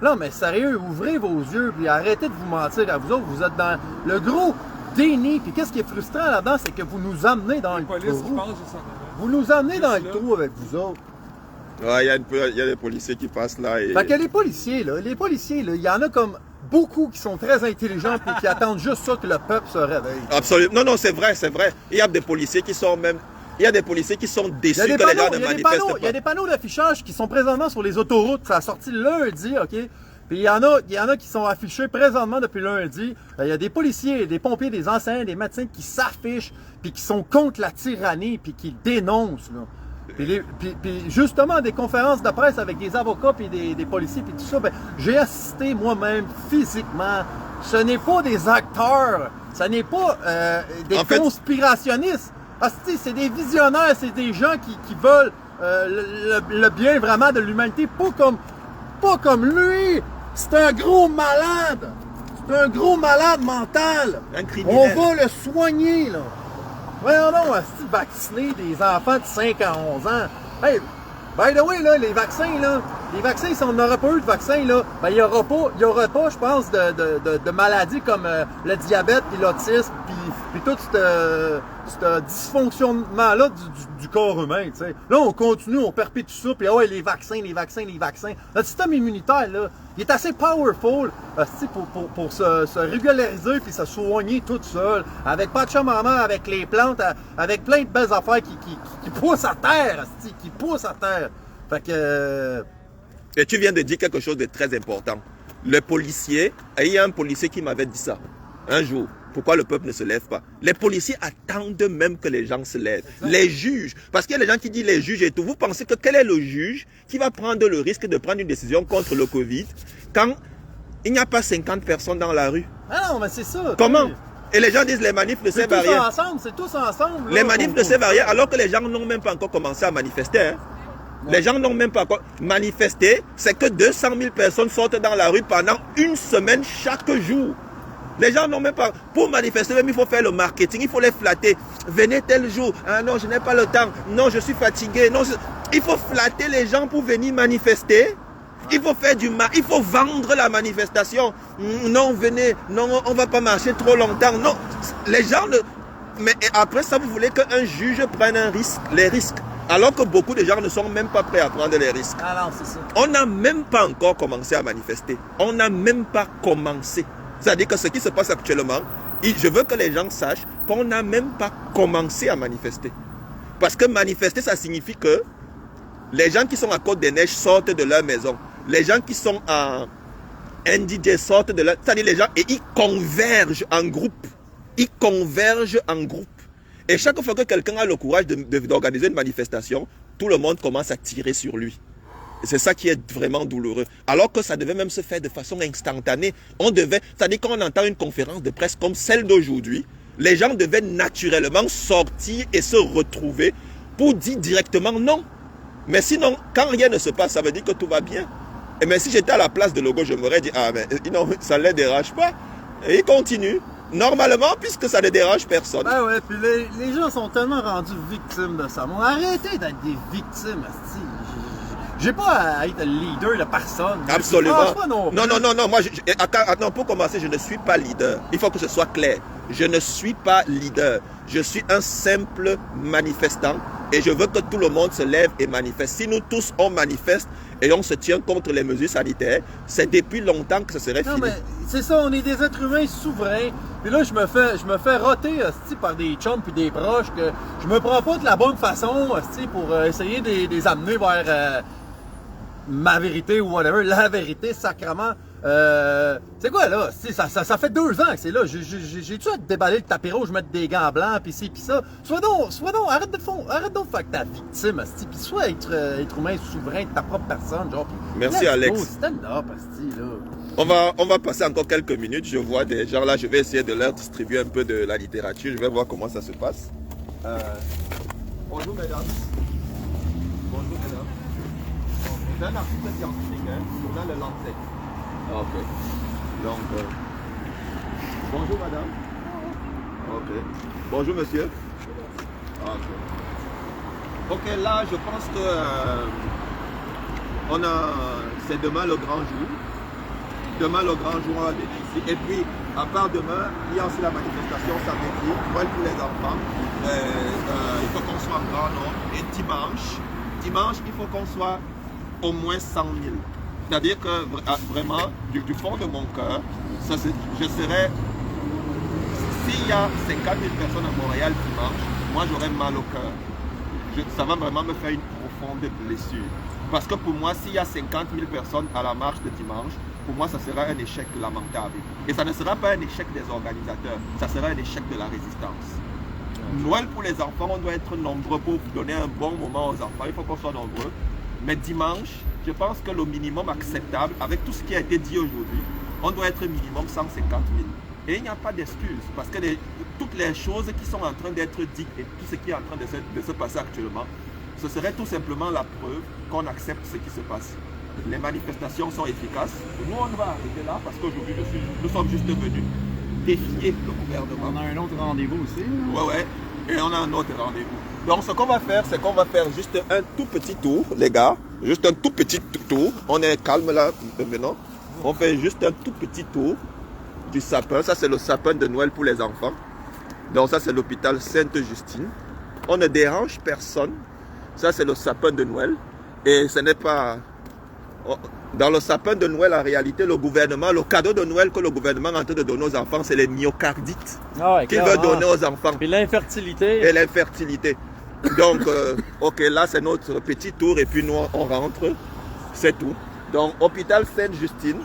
Là, mais sérieux, ouvrez vos yeux, puis arrêtez de vous mentir à vous autres. Vous êtes dans le gros déni. Puis qu'est-ce qui est frustrant là-dedans, c'est que vous nous amenez dans le trou. Vous nous amenez dans le trou avec vous autres. Ouais, il y a des policiers qui passent là. Et... Fait que les policiers, là, il y en a comme beaucoup qui sont très intelligents et qui attendent juste ça que le peuple se réveille. Absolument. Non, c'est vrai. Il y a des policiers qui sont même... Il y a des policiers qui sont déçus que les gens ne manifestent pas. Il y a des panneaux d'affichage qui sont présentement sur les autoroutes. Ça a sorti lundi, OK? Puis il y en a qui sont affichés présentement depuis lundi. Il y a des policiers, des pompiers, des enseignants, des médecins qui s'affichent puis qui sont contre la tyrannie puis qui dénoncent, là. Puis justement, des conférences de presse avec des avocats puis des policiers puis tout ça, ben, j'ai assisté moi-même physiquement. Ce n'est pas des acteurs, ce n'est pas des conspirationnistes. C'est des visionnaires, c'est des gens qui veulent le bien vraiment de l'humanité, pas comme lui. C'est un gros malade. C'est un gros malade mental. Un criminel. On va le soigner, là. Voyons donc, est-ce vacciner des enfants de 5 à 11 ans? Hey, by the way, là, les vaccins, si on n'aurait pas eu de vaccin, là, ben, il n'y aura pas, je pense, de maladies comme le diabète, puis l'autisme, puis tout ce dysfonctionnement-là du corps humain, tu sais. Là, on continue, on perpétue ça, puis ouais, les vaccins. Notre système immunitaire, là, il est assez powerful pour se régulariser puis se soigner tout seul, avec Pachamama, avec les plantes, avec plein de belles affaires qui poussent à terre, qui poussent à terre. Fait que... Et tu viens de dire quelque chose de très important. Le policier, il y a un policier qui m'avait dit ça un jour. Pourquoi le peuple ne se lève pas? Les policiers attendent même que les gens se lèvent. Les juges, parce qu'il y a des gens qui disent les juges et tout. Vous pensez que quel est le juge qui va prendre le risque de prendre une décision contre le Covid quand il n'y a pas 50 personnes dans la rue? Ah non, mais c'est ça. Comment? Et les gens disent les manifs ne servent à rien. C'est tous ensemble. Là, les manifs ne servent à rien alors que les gens n'ont même pas encore commencé à manifester. Hein? Les gens n'ont même pas encore manifesté. C'est que 200 000 personnes sortent dans la rue pendant une semaine chaque jour. Les gens n'ont même pas... Pour manifester, même il faut faire le marketing, il faut les flatter. Venez tel jour. Ah non, je n'ai pas le temps. Non, je suis fatigué. Non, il faut flatter les gens pour venir manifester. Il faut faire il faut vendre la manifestation. Non, venez. Non, on ne va pas marcher trop longtemps. Non, les gens... Mais après ça, vous voulez qu'un juge prenne un risque, les risques. Alors que beaucoup de gens ne sont même pas prêts à prendre les risques. Ah non, c'est ça. On n'a même pas encore commencé à manifester. On n'a même pas commencé. C'est-à-dire que ce qui se passe actuellement, je veux que les gens sachent qu'on n'a même pas commencé à manifester. Parce que manifester, ça signifie que les gens qui sont à Côte-des-Neiges sortent de leur maison. Les gens qui sont à NDJ sortent de leur... C'est-à-dire les gens, et ils convergent en groupe. Ils convergent en groupe. Et chaque fois que quelqu'un a le courage d'organiser une manifestation, tout le monde commence à tirer sur lui. C'est ça qui est vraiment douloureux. Alors que ça devait même se faire de façon instantanée. C'est-à-dire quand on entend une conférence de presse comme celle d'aujourd'hui, les gens devaient naturellement sortir et se retrouver pour dire directement non. Mais sinon, quand rien ne se passe, ça veut dire que tout va bien. Et mais si j'étais à la place de Logo, je m'aurais dit, ah mais non, ça ne les dérange pas. Et ils continuent. Normalement, puisque ça ne dérange personne. Ben ouais, puis les gens sont tellement rendus victimes de ça. Bon, arrêtez d'être des victimes, asti. J'ai pas à être le leader de personne. Absolument. Non, moi, attends, pour commencer, je ne suis pas leader. Il faut que ce soit clair. Je ne suis pas leader. Je suis un simple manifestant et je veux que tout le monde se lève et manifeste. Si nous tous, on manifeste et on se tient contre les mesures sanitaires, c'est depuis longtemps que ce serait fini. Non, mais c'est ça, on est des êtres humains souverains. Puis là, je me fais roter hostie, par des chums puis des proches que je me prends pas de la bonne façon hostie, pour essayer de les amener vers ma vérité ou whatever, la vérité, sacrément. C'est quoi là? Ça fait 2 ans que c'est là. J'ai-tu à te déballer le tapis rouge, mettre des gants blancs, pis ci, pis ça? Sois donc, arrête de faire ta victime, asti, pis sois être humain souverain de ta propre personne, genre. Merci Alex. Stand up, asti, là. On va passer encore quelques minutes. Je vois des gens là, je vais essayer de leur distribuer un peu de la littérature. Je vais voir comment ça se passe. Bonjour mesdames. Bonjour mesdames. C'est un article scientifique, hein, journal Le Lancet. Ok. Donc, bonjour madame. Ok. Bonjour monsieur. Ok. Ok, là je pense que c'est demain le grand jour. Demain le grand jour on va venir ici. Et puis, à part demain, il y a aussi la manifestation samedi, Noël pour les enfants. Il faut qu'on soit en grand nombre. Et dimanche, il faut qu'on soit au moins 100 000. C'est-à-dire que vraiment, du fond de mon cœur, je serais... S'il y a 50 000 personnes à Montréal dimanche, moi j'aurais mal au cœur. Ça va vraiment me faire une profonde blessure. Parce que pour moi, s'il y a 50 000 personnes à la marche de dimanche, pour moi, ça sera un échec lamentable. Et ça ne sera pas un échec des organisateurs, ça sera un échec de la résistance. Noël pour les enfants, on doit être nombreux pour donner un bon moment aux enfants. Il faut qu'on soit nombreux. Mais dimanche, je pense que le minimum acceptable, avec tout ce qui a été dit aujourd'hui, on doit être minimum 150 000. Et il n'y a pas d'excuse, parce que toutes les choses qui sont en train d'être dites et tout ce qui est en train de se passer actuellement, ce serait tout simplement la preuve qu'on accepte ce qui se passe. Les manifestations sont efficaces. Nous, on va arriver là, parce qu'aujourd'hui, nous sommes juste venus défier le gouvernement. On a un autre rendez-vous aussi. Ouais. Et on a un autre rendez-vous. Donc, ce qu'on va faire, c'est qu'on va faire juste un tout petit tour, les gars. Juste un tout petit tour. On est calme là, maintenant. On fait juste un tout petit tour du sapin. Ça, c'est le sapin de Noël pour les enfants. Donc, ça, c'est l'hôpital Sainte-Justine. On ne dérange personne. Ça, c'est le sapin de Noël. Et ce n'est pas... Dans le sapin de Noël, en réalité, le gouvernement, le cadeau de Noël que le gouvernement est en train de donner aux enfants, c'est les myocardites qu'il veut donner aux enfants. Et l'infertilité. Et l'infertilité. Donc, ok, là, c'est notre petit tour et puis nous, on rentre. C'est tout. Donc, hôpital Sainte-Justine.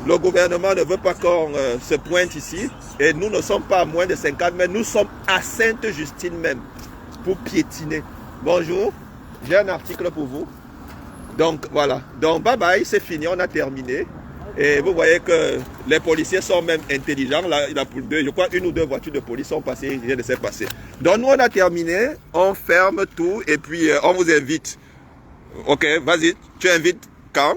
Le gouvernement ne veut pas qu'on se pointe ici. Et nous ne sommes pas à moins de 50 mètres. Nous sommes à Sainte-Justine même pour piétiner. Bonjour, j'ai un article pour vous. Donc voilà, donc bye bye, c'est fini, on a terminé. Et vous voyez que les policiers sont même intelligents. Là, il y a pour je crois 1 ou 2 voitures de police sont passées, rien ne s'est passé. Donc nous on a terminé, on ferme tout et puis on vous invite. Ok, vas-y, tu invites quand?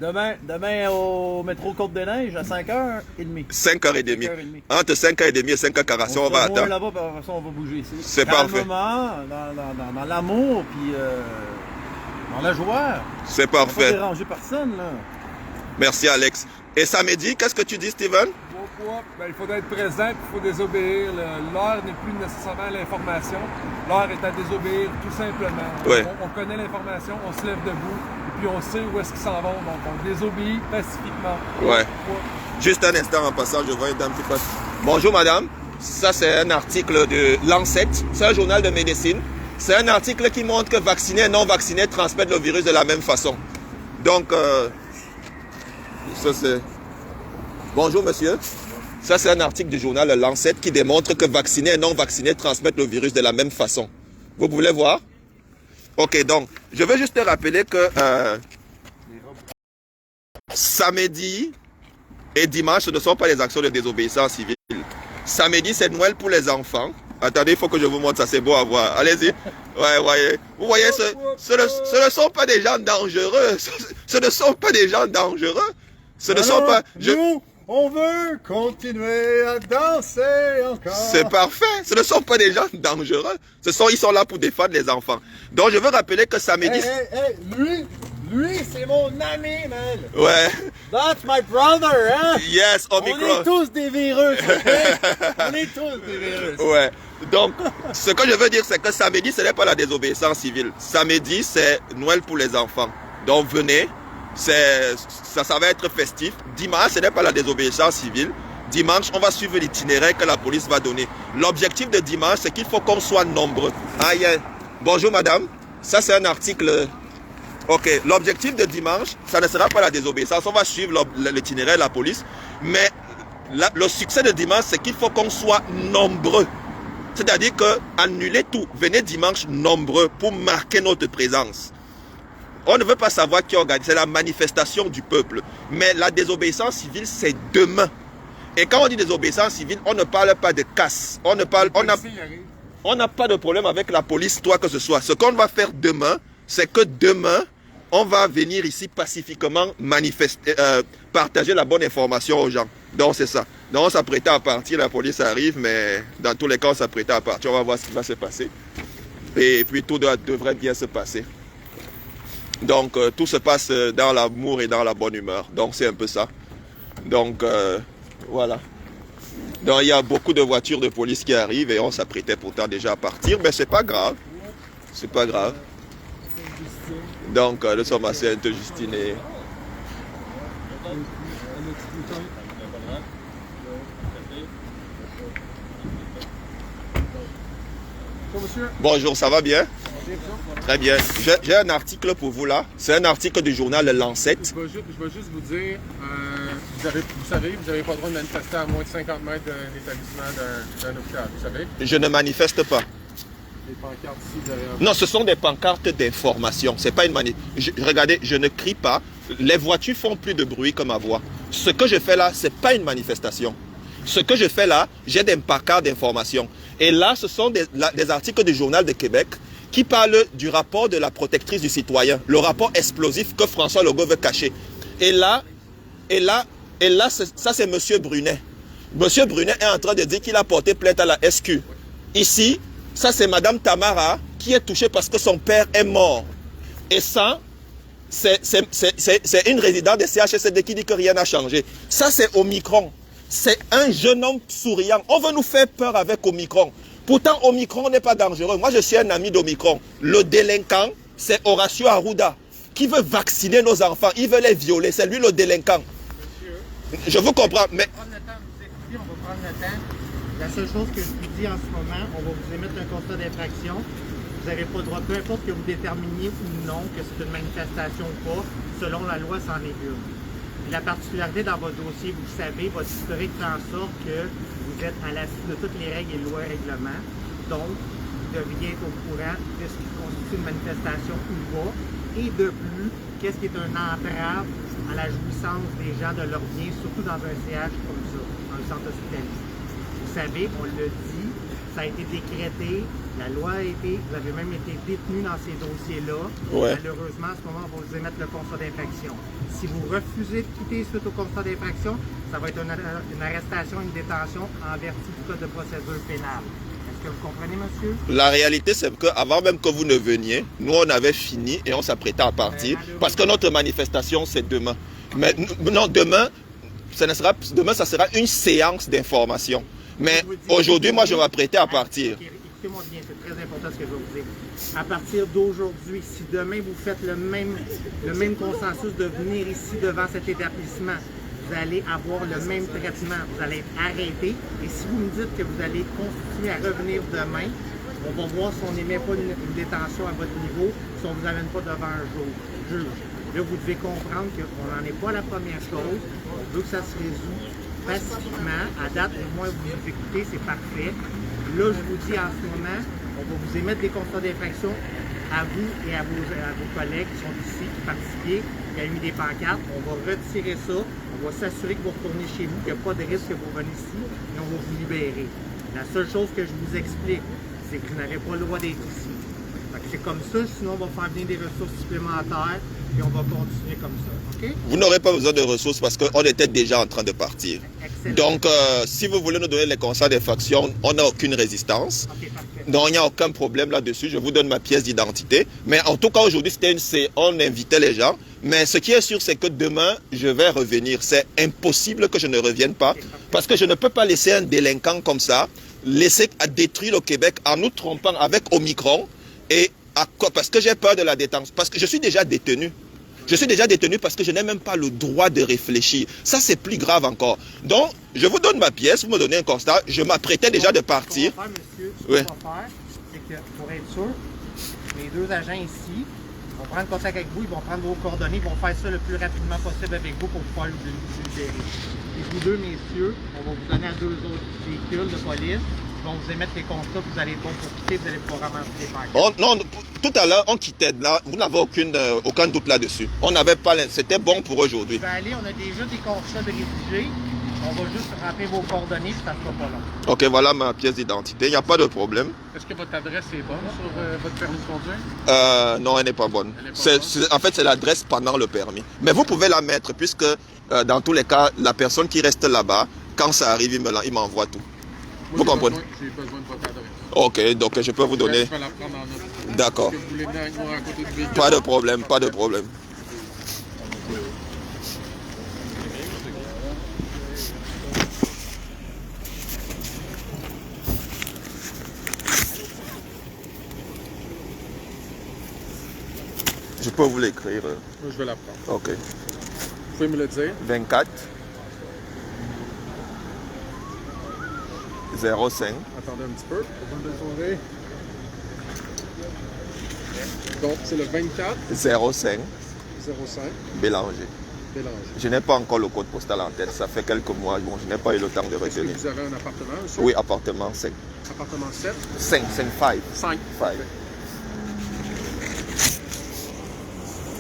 Demain au métro Côte-des-Neiges à 5h30. 5h30. Entre 5h30 et 5h45, on va attendre. Là-bas, après ça, on va bouger ici. C'est parfait. Dans l'amour, puis dans la joie. C'est parfait. On ne va pas déranger personne, là. Merci Alex. Et samedi, qu'est-ce que tu dis, Steven? ben, il faut être présent, puis il faut désobéir. L'heure n'est plus nécessairement l'information. L'heure est à désobéir, tout simplement. Ouais. On connaît l'information, on se lève debout, et puis on sait où est-ce qu'ils s'en vont. Donc, on désobéit pacifiquement. Ouais. Juste un instant en passant, je vois une dame qui passe. Bonjour madame, ça c'est un article de Lancet, c'est un journal de médecine. C'est un article qui montre que vaccinés et non vaccinés transmettent le virus de la même façon. Donc, ça c'est... Bonjour monsieur, ça c'est un article du journal Lancet qui démontre que vaccinés et non vaccinés transmettent le virus de la même façon. Vous voulez voir? Ok, donc, je veux juste te rappeler que samedi et dimanche, ce ne sont pas les actions de désobéissance civile. Samedi, c'est Noël pour les enfants. Attendez, il faut que je vous montre ça, c'est beau à voir. Allez-y. Ouais, voyez. Vous voyez, ce ne sont pas des gens dangereux. Ce ne sont pas des gens dangereux. Ce ne sont pas... Nous, on veut continuer à danser encore. C'est parfait. Ce ne sont pas des gens dangereux. Ils sont là pour défendre les enfants. Donc, je veux rappeler que samedi... Lui, c'est mon ami, man. Ouais. That's my brother, hein? Yes, On Omicron. est tous des virus, ok? On est tous des virus. Ouais. Donc, ce que je veux dire, c'est que samedi, ce n'est pas la désobéissance civile. Samedi, c'est Noël pour les enfants. Donc, venez. Ça va être festif. Dimanche, ce n'est pas la désobéissance civile. Dimanche, on va suivre l'itinéraire que la police va donner. L'objectif de dimanche, c'est qu'il faut qu'on soit nombreux. Bonjour madame. Ça, c'est un article... Ok, l'objectif de dimanche, ça ne sera pas la désobéissance. On va suivre l'itinéraire de la police. Mais le succès de dimanche, c'est qu'il faut qu'on soit nombreux. C'est-à-dire que annulez tout. Venez dimanche nombreux pour marquer notre présence. On ne veut pas savoir qui organise. C'est la manifestation du peuple. Mais la désobéissance civile, c'est demain. Et quand on dit désobéissance civile, on ne parle pas de casse. On n'a pas de problème avec la police, toi que ce soit. Ce qu'on va faire demain, c'est que demain, on va venir ici pacifiquement manifester, partager la bonne information aux gens. Donc c'est ça. Donc on s'apprêtait à partir, la police arrive, mais dans tous les cas on s'apprêtait à partir. On va voir ce qui va se passer. Et puis tout devrait bien se passer. Donc tout se passe dans l'amour et dans la bonne humeur. Donc c'est un peu ça. Donc voilà. Donc il y a beaucoup de voitures de police qui arrivent et on s'apprêtait pourtant déjà à partir, mais c'est pas grave. C'est pas grave. Donc, nous sommes assez interjustinés. Bonjour, ça va bien? Très bien. J'ai un article pour vous là. C'est un article du journal Lancet. Je vais juste vous dire, vous savez, vous n'avez pas le droit de manifester à moins de 50 mètres d'un établissement d'un hôpital, vous savez? Je ne manifeste pas. Les pancartes ici derrière. Non, ce sont des pancartes d'information. C'est pas une manif. Regardez, je ne crie pas. Les voitures font plus de bruit que ma voix. Ce que je fais là, c'est pas une manifestation. Ce que je fais là, j'ai des pancartes d'information. Et là, ce sont des articles du Journal de Québec qui parlent du rapport de la protectrice du citoyen, le rapport explosif que François Legault veut cacher. Et là, ça c'est M. Brunet. M. Brunet est en train de dire qu'il a porté plainte à la SQ. Ici, ça c'est Mme Tamara qui est touchée parce que son père est mort. Et ça, c'est une résidente des CHSLD qui dit que rien n'a changé. Ça c'est Omicron. C'est un jeune homme souriant. On veut nous faire peur avec Omicron. Pourtant, Omicron n'est pas dangereux. Moi, je suis un ami d'Omicron. Le délinquant, c'est Horacio Arruda, qui veut vacciner nos enfants. Il veut les violer. C'est lui le délinquant. Je vous comprends, mais... On va prendre le temps. La seule chose que je vous dis en ce moment, on va vous émettre un constat d'infraction. Vous n'avez pas le droit, peu importe que vous déterminiez ou non que c'est une manifestation ou pas, selon la loi, c'en est une. La particularité dans votre dossier, vous le savez, votre historique fait en sorte que vous êtes à la suite de toutes les règles et lois et règlements. Donc, vous devriez être au courant de ce qui constitue une manifestation ou pas. Et de plus, qu'est-ce qui est une entrave à la jouissance des gens de leurs biens, surtout dans un CH comme ça, un centre hospitalier. Vous savez, on l'a dit, ça a été décrété, la loi a été, vous avez même été détenu dans ces dossiers-là. Ouais. Malheureusement, à ce moment, on va vous émettre le constat d'infraction. Si vous refusez de quitter suite au constat d'infraction, ça va être une arrestation, une détention en vertu du code de procédure pénale. Est-ce que vous comprenez, monsieur? La réalité, c'est qu'avant même que vous ne veniez, nous, on avait fini et on s'apprêtait à partir parce que notre manifestation, c'est demain. Mais non, demain, demain, ça sera une séance d'information. Mais Je vous dis, aujourd'hui, moi, je m'apprêtais à partir. Ok, écoutez-moi bien, c'est très important ce que je vais vous dire. À partir d'aujourd'hui, si demain vous faites le même consensus de venir ici devant cet établissement, vous allez avoir le même traitement, vous allez être arrêté. Et si vous me dites que vous allez continuer à revenir demain, on va voir si on n'émet pas une détention à votre niveau, si on ne vous amène pas devant un juge. Là, vous devez comprendre qu'on n'en est pas la première chose. On veut que ça se résout pacifiquement. À date, au moins, vous nous écoutez, c'est parfait. Là, je vous dis en ce moment, on va vous émettre des constats d'infraction à vous et à vos collègues qui sont ici, qui participaient, qui ont mis des pancartes. On va retirer ça. On va s'assurer que vous retournez chez vous, qu'il n'y a pas de risque que vous veniez ici et on va vous libérer. La seule chose que je vous explique, c'est que vous n'avez pas le droit d'être ici. C'est comme ça, sinon on va faire venir des ressources supplémentaires et on va continuer comme ça. OK? Vous n'aurez pas besoin de ressources parce qu'on était déjà en train de partir. Excellent. Donc, si vous voulez nous donner les constats d'infraction, on n'a aucune résistance. OK, parfait. Donc, il n'y a aucun problème là-dessus. Je vous donne ma pièce d'identité. Mais en tout cas, aujourd'hui, on invitait les gens. Mais ce qui est sûr, c'est que demain, je vais revenir. C'est impossible que je ne revienne pas. Parce que je ne peux pas laisser un délinquant comme ça laisser à détruire le Québec en nous trompant avec Omicron. Et à quoi? Parce que j'ai peur de la détention. Parce que je suis déjà détenu. Je suis déjà détenu parce que je n'ai même pas le droit de réfléchir. Ça, c'est plus grave encore. Donc, je vous donne ma pièce, vous me donnez un constat. Je m'apprêtais déjà de partir. Ce qu'on va faire, monsieur, Oui. ce qu'on va faire, c'est que pour être sûr, les deux agents ici vont prendre contact avec vous, ils vont prendre vos coordonnées, ils vont faire ça le plus rapidement possible avec vous pour pouvoir vous libérer. Et vous deux, messieurs, on va vous donner à deux autres véhicules de police. Ils vont vous émettre les constats, vous allez être bon pour quitter, vous allez pouvoir ramasser les pancartes. Non, tout à l'heure, on quittait là. Vous n'avez aucun doute là-dessus. On n'avait pas. C'était bon pour aujourd'hui. Vous allez aller, on a déjà des constats de rédigés. On va juste remplir vos coordonnées, puis ça ne sera pas long. Ok, voilà ma pièce d'identité. Il n'y a pas de problème. Est-ce que votre adresse est bonne sur votre permis de conduire? Non, elle n'est pas bonne. Elle est pas bonne. En fait, c'est l'adresse pendant le permis. Mais vous pouvez la mettre, puisque dans tous les cas, la personne qui reste là-bas, quand ça arrive, il m'envoie tout. Moi, Vous comprenez? J'ai besoin de votre adresse. Ok, donc je peux vous donner. Je vais la prendre en note. D'accord. Est-ce que vous voulez venir avec moi à côté du véhicule? Pas de problème, pas de problème. Je peux vous l'écrire. Moi, je vais la prendre. Ok. Vous pouvez me le dire? 24 05 Attendez un petit peu. Donc, c'est le 24 05 05 Bélanger. Bélanger. Je n'ai pas encore le code postal en tête, ça fait quelques mois, bon, je n'ai pas eu le temps de Est-ce que retenir. vous avez un appartement? Monsieur? Oui, appartement 5. Appartement 7? 5, 5. 5.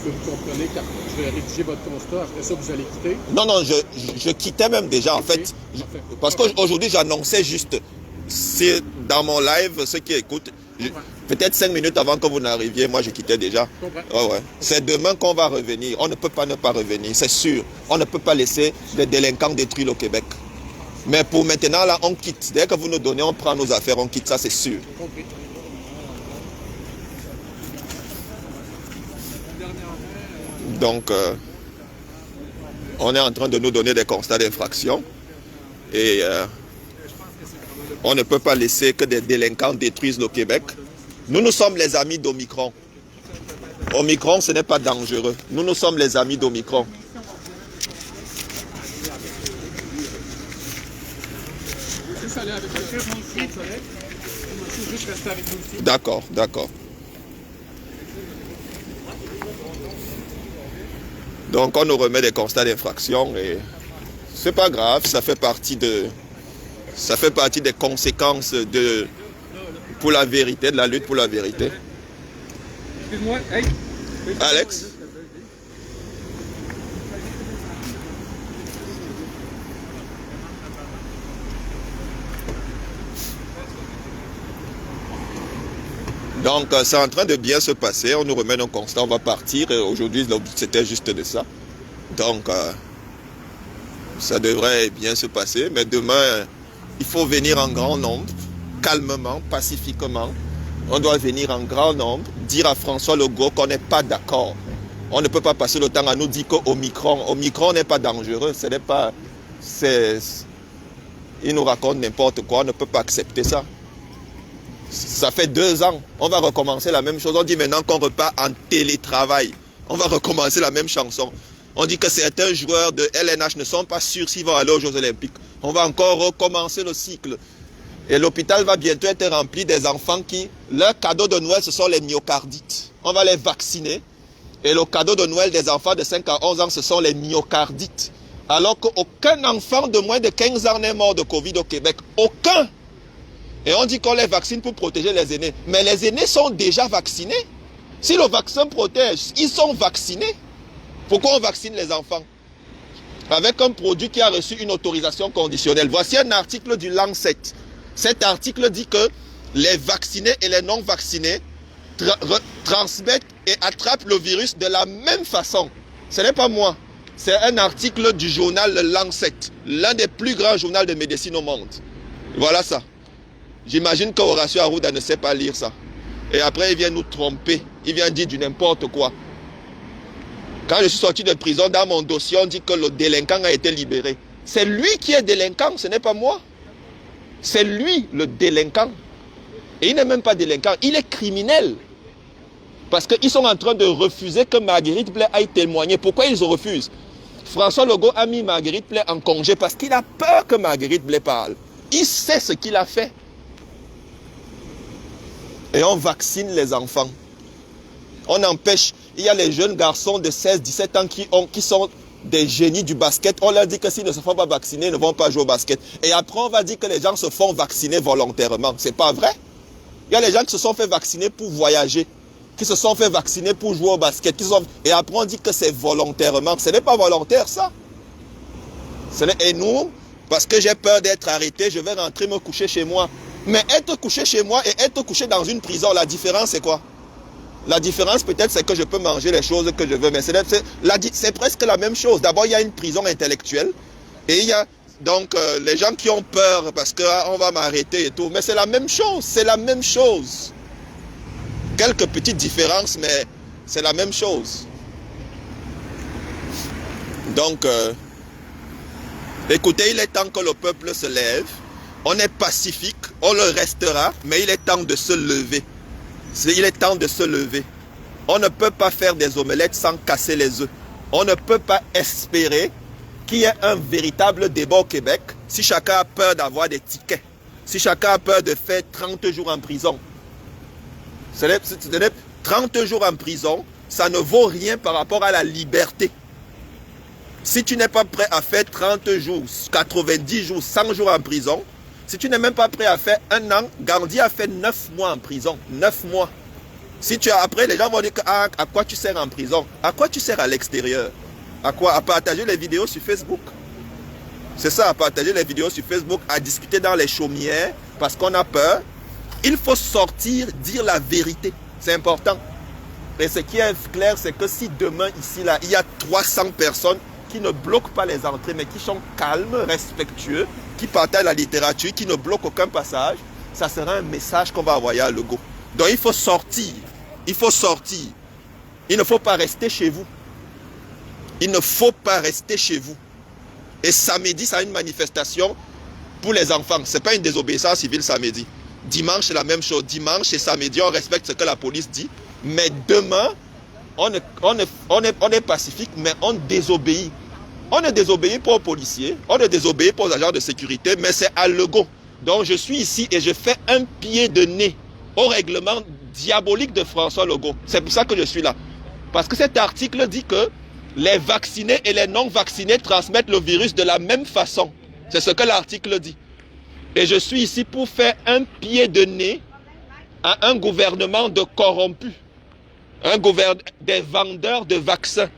Vous comprenez que je vais rédiger votre constat. Après ça, vous allez quitter. Non, je quittais même déjà en fait. Parfait. Parce qu'aujourd'hui, j'annonçais juste, c'est dans mon live, ceux qui écoutent, peut-être 5 minutes avant que vous n'arriviez, moi je quittais déjà. Ouais. C'est demain qu'on va revenir. On ne peut pas ne pas revenir, c'est sûr. On ne peut pas laisser les délinquants détruire le Québec. Mais pour maintenant, là, on quitte. Dès que vous nous donnez, on prend nos affaires, on quitte, ça c'est sûr. Compris. Donc, on est en train de nous donner des constats d'infraction. Et on ne peut pas laisser que des délinquants détruisent le Québec. Nous sommes les amis d'Omicron. Omicron, ce n'est pas dangereux. Nous sommes les amis d'Omicron. Juste aller avec monsieur, juste rester avec nous ici. D'accord. Donc on nous remet des constats d'infraction et c'est pas grave, ça fait partie des conséquences pour la vérité, de la lutte pour la vérité. Excuse-moi, hey! Alex? Donc, c'est en train de bien se passer. On nous remet nos constats, on va partir. Aujourd'hui, c'était juste de ça. Donc, ça devrait bien se passer. Mais demain, il faut venir en grand nombre, calmement, pacifiquement. On doit venir en grand nombre, dire à François Legault qu'on n'est pas d'accord. On ne peut pas passer le temps à nous dire qu'Omicron n'est pas dangereux. Ce n'est pas il nous raconte n'importe quoi, on ne peut pas accepter ça. Ça fait 2 ans, on va recommencer la même chose. On dit maintenant qu'on repart en télétravail. On va recommencer la même chanson. On dit que certains joueurs de LNH ne sont pas sûrs s'ils vont aller aux Jeux Olympiques. On va encore recommencer le cycle. Et l'hôpital va bientôt être rempli des enfants qui, leur cadeau de Noël, ce sont les myocardites. On va les vacciner. Et le cadeau de Noël des enfants de 5 à 11 ans, ce sont les myocardites. Alors qu'aucun enfant de moins de 15 ans n'est mort de Covid au Québec. Aucun. Et on dit qu'on les vaccine pour protéger les aînés. Mais les aînés sont déjà vaccinés. Si le vaccin protège, ils sont vaccinés. Pourquoi on vaccine les enfants? Avec un produit qui a reçu une autorisation conditionnelle. Voici un article du Lancet. Cet article dit que les vaccinés et les non vaccinés transmettent et attrapent le virus de la même façon. Ce n'est pas moi. C'est un article du journal Le Lancet, l'un des plus grands journaux de médecine au monde. Voilà ça. J'imagine que Horacio Arruda ne sait pas lire ça. Et après, il vient nous tromper. Il vient dire du n'importe quoi. Quand je suis sorti de prison, dans mon dossier, on dit que le délinquant a été libéré. C'est lui qui est délinquant, ce n'est pas moi. C'est lui le délinquant. Et il n'est même pas délinquant, il est criminel. Parce qu'ils sont en train de refuser que Marguerite Blais aille témoigner. Pourquoi ils refusent? François Legault a mis Marguerite Blais en congé parce qu'il a peur que Marguerite Blais parle. Il sait ce qu'il a fait. Et on vaccine les enfants. On empêche. Il y a les jeunes garçons de 16-17 ans qui sont des génies du basket. On leur dit que s'ils ne se font pas vacciner, ils ne vont pas jouer au basket. Et après, on va dire que les gens se font vacciner volontairement. C'est pas vrai. Il y a les gens qui se sont fait vacciner pour voyager, qui se sont fait vacciner pour jouer au basket. Et après, on dit que c'est volontairement. Ce n'est pas volontaire, ça. Et nous, parce que j'ai peur d'être arrêté, je vais rentrer me coucher chez moi. Mais être couché chez moi et être couché dans une prison, la différence c'est quoi? La différence peut-être c'est que je peux manger les choses que je veux, mais c'est presque la même chose. D'abord il y a une prison intellectuelle et il y a donc les gens qui ont peur parce qu'on va m'arrêter et tout. Mais c'est la même chose, c'est la même chose. Quelques petites différences, mais c'est la même chose. Donc, écoutez, il est temps que le peuple se lève. On est pacifique, on le restera, mais il est temps de se lever. Il est temps de se lever. On ne peut pas faire des omelettes sans casser les œufs. On ne peut pas espérer qu'il y ait un véritable débat au Québec si chacun a peur d'avoir des tickets, si chacun a peur de faire 30 jours en prison. 30 jours en prison, ça ne vaut rien par rapport à la liberté. Si tu n'es pas prêt à faire 30 jours, 90 jours, 100 jours en prison, si tu n'es même pas prêt à faire 1 an, Gandhi a fait 9 mois en prison. 9 mois. Si tu as, après, les gens vont dire que, à quoi tu sers en prison? À quoi tu sers à l'extérieur? À quoi? À partager les vidéos sur Facebook. C'est ça, à partager les vidéos sur Facebook, à discuter dans les chaumières, parce qu'on a peur. Il faut sortir, dire la vérité. C'est important. Et ce qui est clair, c'est que si demain, ici, là, il y a 300 personnes qui ne bloquent pas les entrées, mais qui sont calmes, respectueux, qui partagent la littérature, qui ne bloquent aucun passage, ça sera un message qu'on va envoyer à Legault. Donc il faut sortir. Il faut sortir. Il ne faut pas rester chez vous. Il ne faut pas rester chez vous. Et samedi, ça a une manifestation pour les enfants. Ce n'est pas une désobéissance civile samedi. Dimanche, c'est la même chose. Dimanche et samedi, on respecte ce que la police dit. Mais demain, on est pacifique, mais on désobéit. On ne désobéit pas aux policiers, on ne désobéit pas aux agents de sécurité, mais c'est à Legault. Donc je suis ici et je fais un pied de nez au règlement diabolique de François Legault. C'est pour ça que je suis là. Parce que cet article dit que les vaccinés et les non vaccinés transmettent le virus de la même façon. C'est ce que l'article dit. Et je suis ici pour faire un pied de nez à un gouvernement de corrompus. Des vendeurs de vaccins.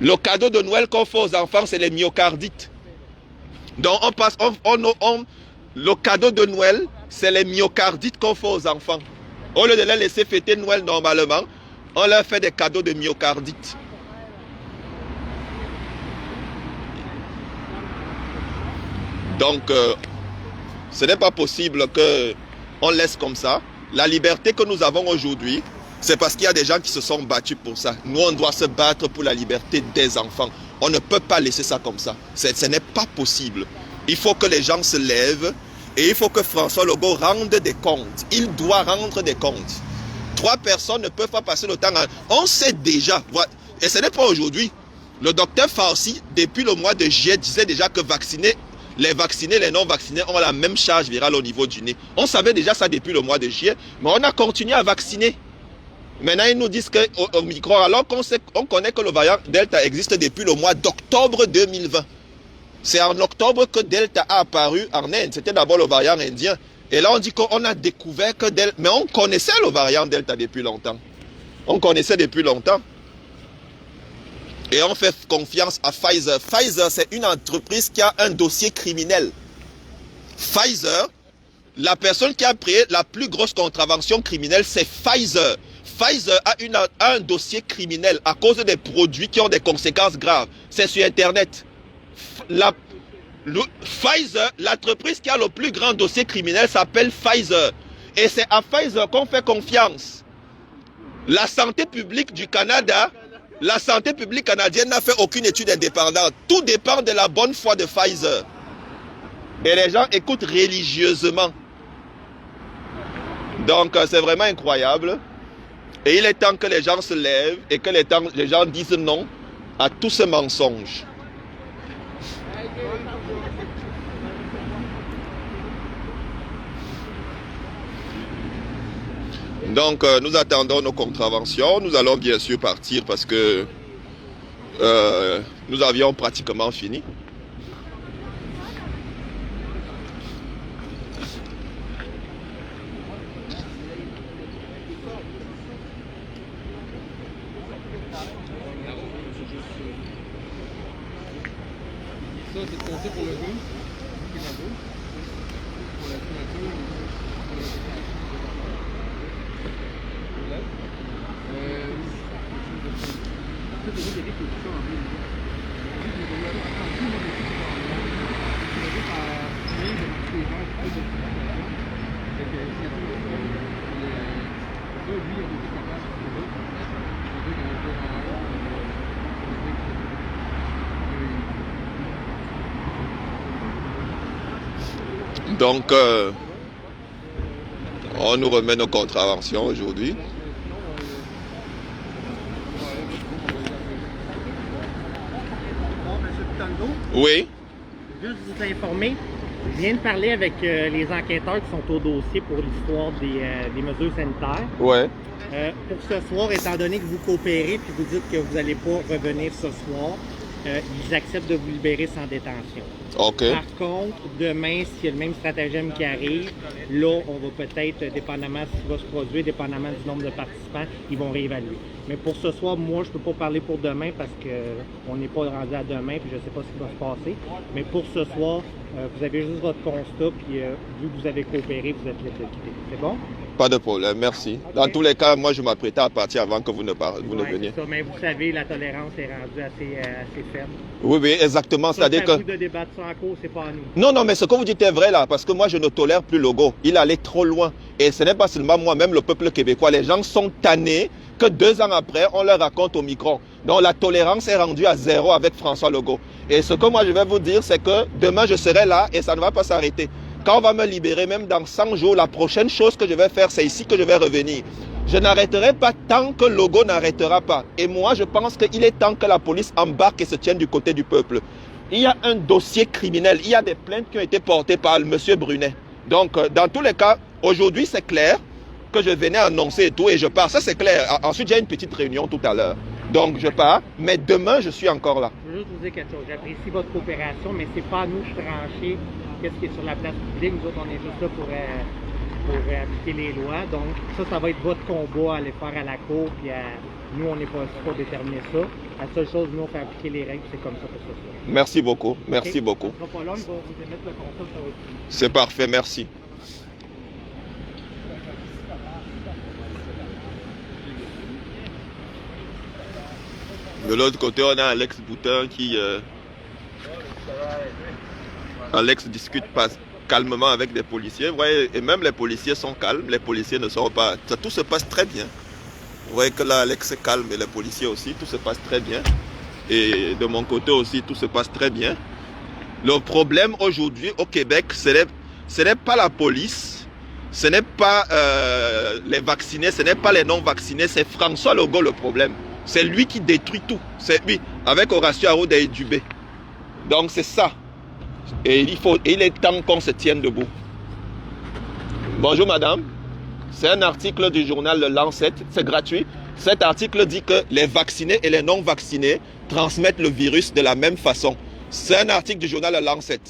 Le cadeau de Noël qu'on fait aux enfants, c'est les myocardites. Donc le cadeau de Noël, c'est les myocardites qu'on fait aux enfants. Au lieu de les laisser fêter Noël normalement, on leur fait des cadeaux de myocardites. Donc, ce n'est pas possible qu'on laisse comme ça. La liberté que nous avons aujourd'hui, c'est parce qu'il y a des gens qui se sont battus pour ça. Nous, on doit se battre pour la liberté des enfants. On ne peut pas laisser ça comme ça. Ce n'est pas possible. Il faut que les gens se lèvent et il faut que François Legault rende des comptes. Il doit rendre des comptes. 3 personnes ne peuvent pas passer le temps. On sait déjà, et ce n'est pas aujourd'hui. Le docteur Farsi, depuis le mois de juillet, disait déjà que les vaccinés, les non vaccinés ont la même charge virale au niveau du nez. On savait déjà ça depuis le mois de juillet, mais on a continué à vacciner. Maintenant, ils nous disent qu'au Omicron, alors qu'on connaît que le variant Delta existe depuis le mois d'octobre 2020. C'est en octobre que Delta a apparu en Inde. C'était d'abord le variant indien. Et là, on dit qu'on a découvert que Delta... Mais on connaissait le variant Delta depuis longtemps. On connaissait depuis longtemps. Et on fait confiance à Pfizer. Pfizer, c'est une entreprise qui a un dossier criminel. Pfizer, la personne qui a pris la plus grosse contravention criminelle, c'est Pfizer. Pfizer a un dossier criminel à cause des produits qui ont des conséquences graves. C'est sur Internet. Pfizer, l'entreprise qui a le plus grand dossier criminel s'appelle Pfizer. Et c'est à Pfizer qu'on fait confiance. La santé publique du Canada, la santé publique canadienne n'a fait aucune étude indépendante. Tout dépend de la bonne foi de Pfizer. Et les gens écoutent religieusement. Donc c'est vraiment incroyable. Et il est temps que les gens se lèvent et que les gens disent non à tout ce mensonge. Donc nous attendons nos contraventions. Nous allons bien sûr partir parce que nous avions pratiquement fini. Ça, c'est compté pour le goût. Pour la signature. Donc, on nous remet nos contraventions aujourd'hui. Oui. Juste vous informer, je viens de parler avec les enquêteurs qui sont au dossier pour l'histoire des mesures sanitaires. Ouais. Pour ce soir, étant donné que vous coopérez puis vous dites que vous n'allez pas revenir ce soir, ils acceptent de vous libérer sans détention. OK. Par contre, demain, s'il y a le même stratagème qui arrive, là, on va peut-être, dépendamment de ce qui va se produire, dépendamment du nombre de participants, ils vont réévaluer. Mais pour ce soir, moi, je ne peux pas parler pour demain parce qu'on n'est pas rendu à demain puis je ne sais pas ce qui va se passer. Mais pour ce soir, vous avez juste votre constat puis vu que vous avez coopéré, vous êtes libre de quitter. C'est bon? Pas de problème, merci. Dans tous les cas, moi, je m'apprêtais à partir avant que vous ne veniez. Ça, mais vous savez, la tolérance est rendue assez faible. Oui, oui, exactement. C'est-à-dire que... C'est à vous de débattre ça en cours, c'est pas à nous. Non, non, mais ce que vous dites est vrai là, parce que moi, je ne tolère plus Legault. Il allait trop loin. Et ce n'est pas seulement moi, même le peuple québécois. Les gens sont tannés que 2 ans après, on leur raconte au micro. Donc, la tolérance est rendue à 0 avec François Legault. Et ce que moi, je vais vous dire, c'est que demain, je serai là et ça ne va pas s'arrêter. Quand on va me libérer, même dans 100 jours, la prochaine chose que je vais faire, c'est ici que je vais revenir. Je n'arrêterai pas tant que Legault n'arrêtera pas. Et moi, je pense qu'il est temps que la police embarque et se tienne du côté du peuple. Il y a un dossier criminel, il y a des plaintes qui ont été portées par M. Brunet. Donc, dans tous les cas, aujourd'hui, c'est clair que je venais annoncer et tout, et je pars. Ça, c'est clair. Ensuite, j'ai une petite réunion tout à l'heure. Donc, je pars, mais demain, je suis encore là. Je veux juste vous dire quelque chose. J'apprécie votre coopération, mais c'est pas à nous de trancher qu'est-ce qui est sur la place publique. Nous autres, on est juste là pour appliquer les lois. Donc, ça va être votre combat à aller faire à la cour, puis nous, on n'est pas ici pour déterminer ça. La seule chose, nous, on fait appliquer les règles, c'est comme ça pour ce soir. Merci beaucoup. Merci beaucoup. On sera pas long, il va vous émettre le constat, ça va être fini. C'est parfait, merci. De l'autre côté, on a Alex Boutin qui... Alex discute calmement avec des policiers. Vous voyez, et même les policiers sont calmes. Les policiers ne sont pas... Ça, tout se passe très bien. Vous voyez que là, Alex est calme et les policiers aussi. Tout se passe très bien. et de mon côté aussi, tout se passe très bien. Le problème aujourd'hui au Québec, ce n'est pas la police, ce n'est pas les vaccinés, ce n'est pas les non-vaccinés, c'est François Legault le problème. C'est lui qui détruit tout. C'est lui, avec Horacio Arruda et Dubé. Donc c'est ça. Et il est temps qu'on se tienne debout. Bonjour madame. C'est un article du journal Le Lancet, c'est gratuit. Cet article dit que les vaccinés et les non-vaccinés transmettent le virus de la même façon. C'est un article du journal Le Lancet.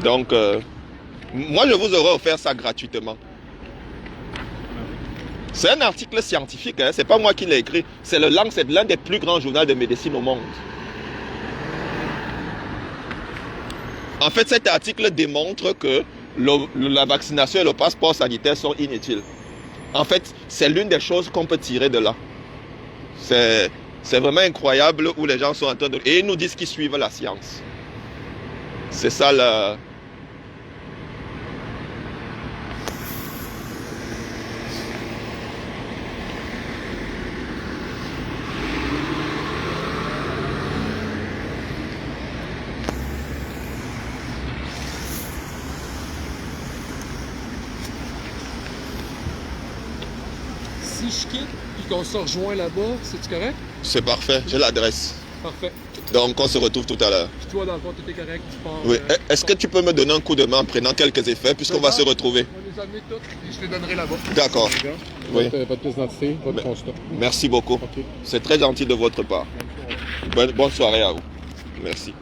Donc, moi je vous aurais offert ça gratuitement. C'est un article scientifique, hein? C'est pas moi qui l'ai écrit. C'est le Lancet, l'un des plus grands journaux de médecine au monde. En fait, cet article démontre que la vaccination et le passeport sanitaire sont inutiles. En fait, c'est l'une des choses qu'on peut tirer de là. C'est vraiment incroyable où les gens sont en train de... Et ils nous disent qu'ils suivent la science. C'est ça la... Si je quitte et qu'on se rejoint là-bas, c'est-tu correct? C'est parfait, j'ai l'adresse. Parfait. Donc on se retrouve tout à l'heure. Puis toi, dans le fond, tout est correct. Tu pars, Oui. Est-ce que tu peux me donner un coup de main en prenant quelques effets puisqu'on va se retrouver? On va les amener toutes et je les donnerai là-bas. D'accord. Oui. Votre pièce d'identité, votre constat. Merci beaucoup. OK. C'est très gentil de votre part. Bonne soirée à vous. Merci.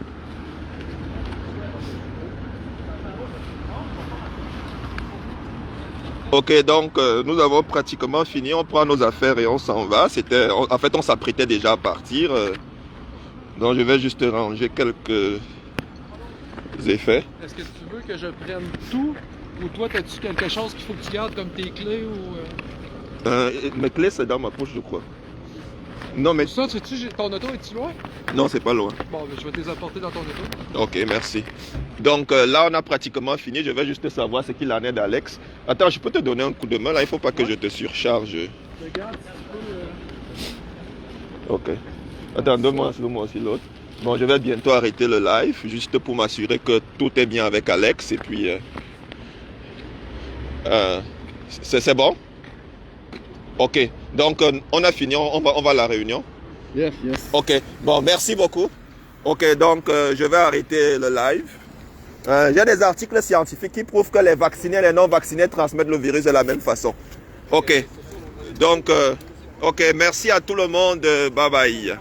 Ok, donc nous avons pratiquement fini. On prend nos affaires et on s'en va. En fait, on s'apprêtait déjà à partir. Donc je vais juste ranger quelques effets. Est-ce que tu veux que je prenne tout ou toi, as-tu quelque chose qu'il faut que tu gardes comme tes clés ou... Mes clés, c'est dans ma poche, je crois. Non, mais... Ça, ton auto est-tu loin? Non, c'est pas loin. Bon, ben, je vais te les apporter dans ton auto. Ok, merci. Donc là, on a pratiquement fini. Je vais juste savoir ce qu'il en est d'Alex. Attends, je peux te donner un coup de main là. Il ne faut pas que je te surcharge. Regarde, si tu peux... Ok. Attends, donne-moi aussi l'autre. Bon, je vais bientôt arrêter le live, juste pour m'assurer que tout est bien avec Alex. Et puis... c'est bon? Ok. Donc, on a fini. On va à la réunion. Yes. Ok. Bon, merci beaucoup. Ok, donc je vais arrêter le live. Il y a des articles scientifiques qui prouvent que les vaccinés et les non-vaccinés transmettent le virus de la même façon. Ok. Donc, ok, merci à tout le monde. Bye bye.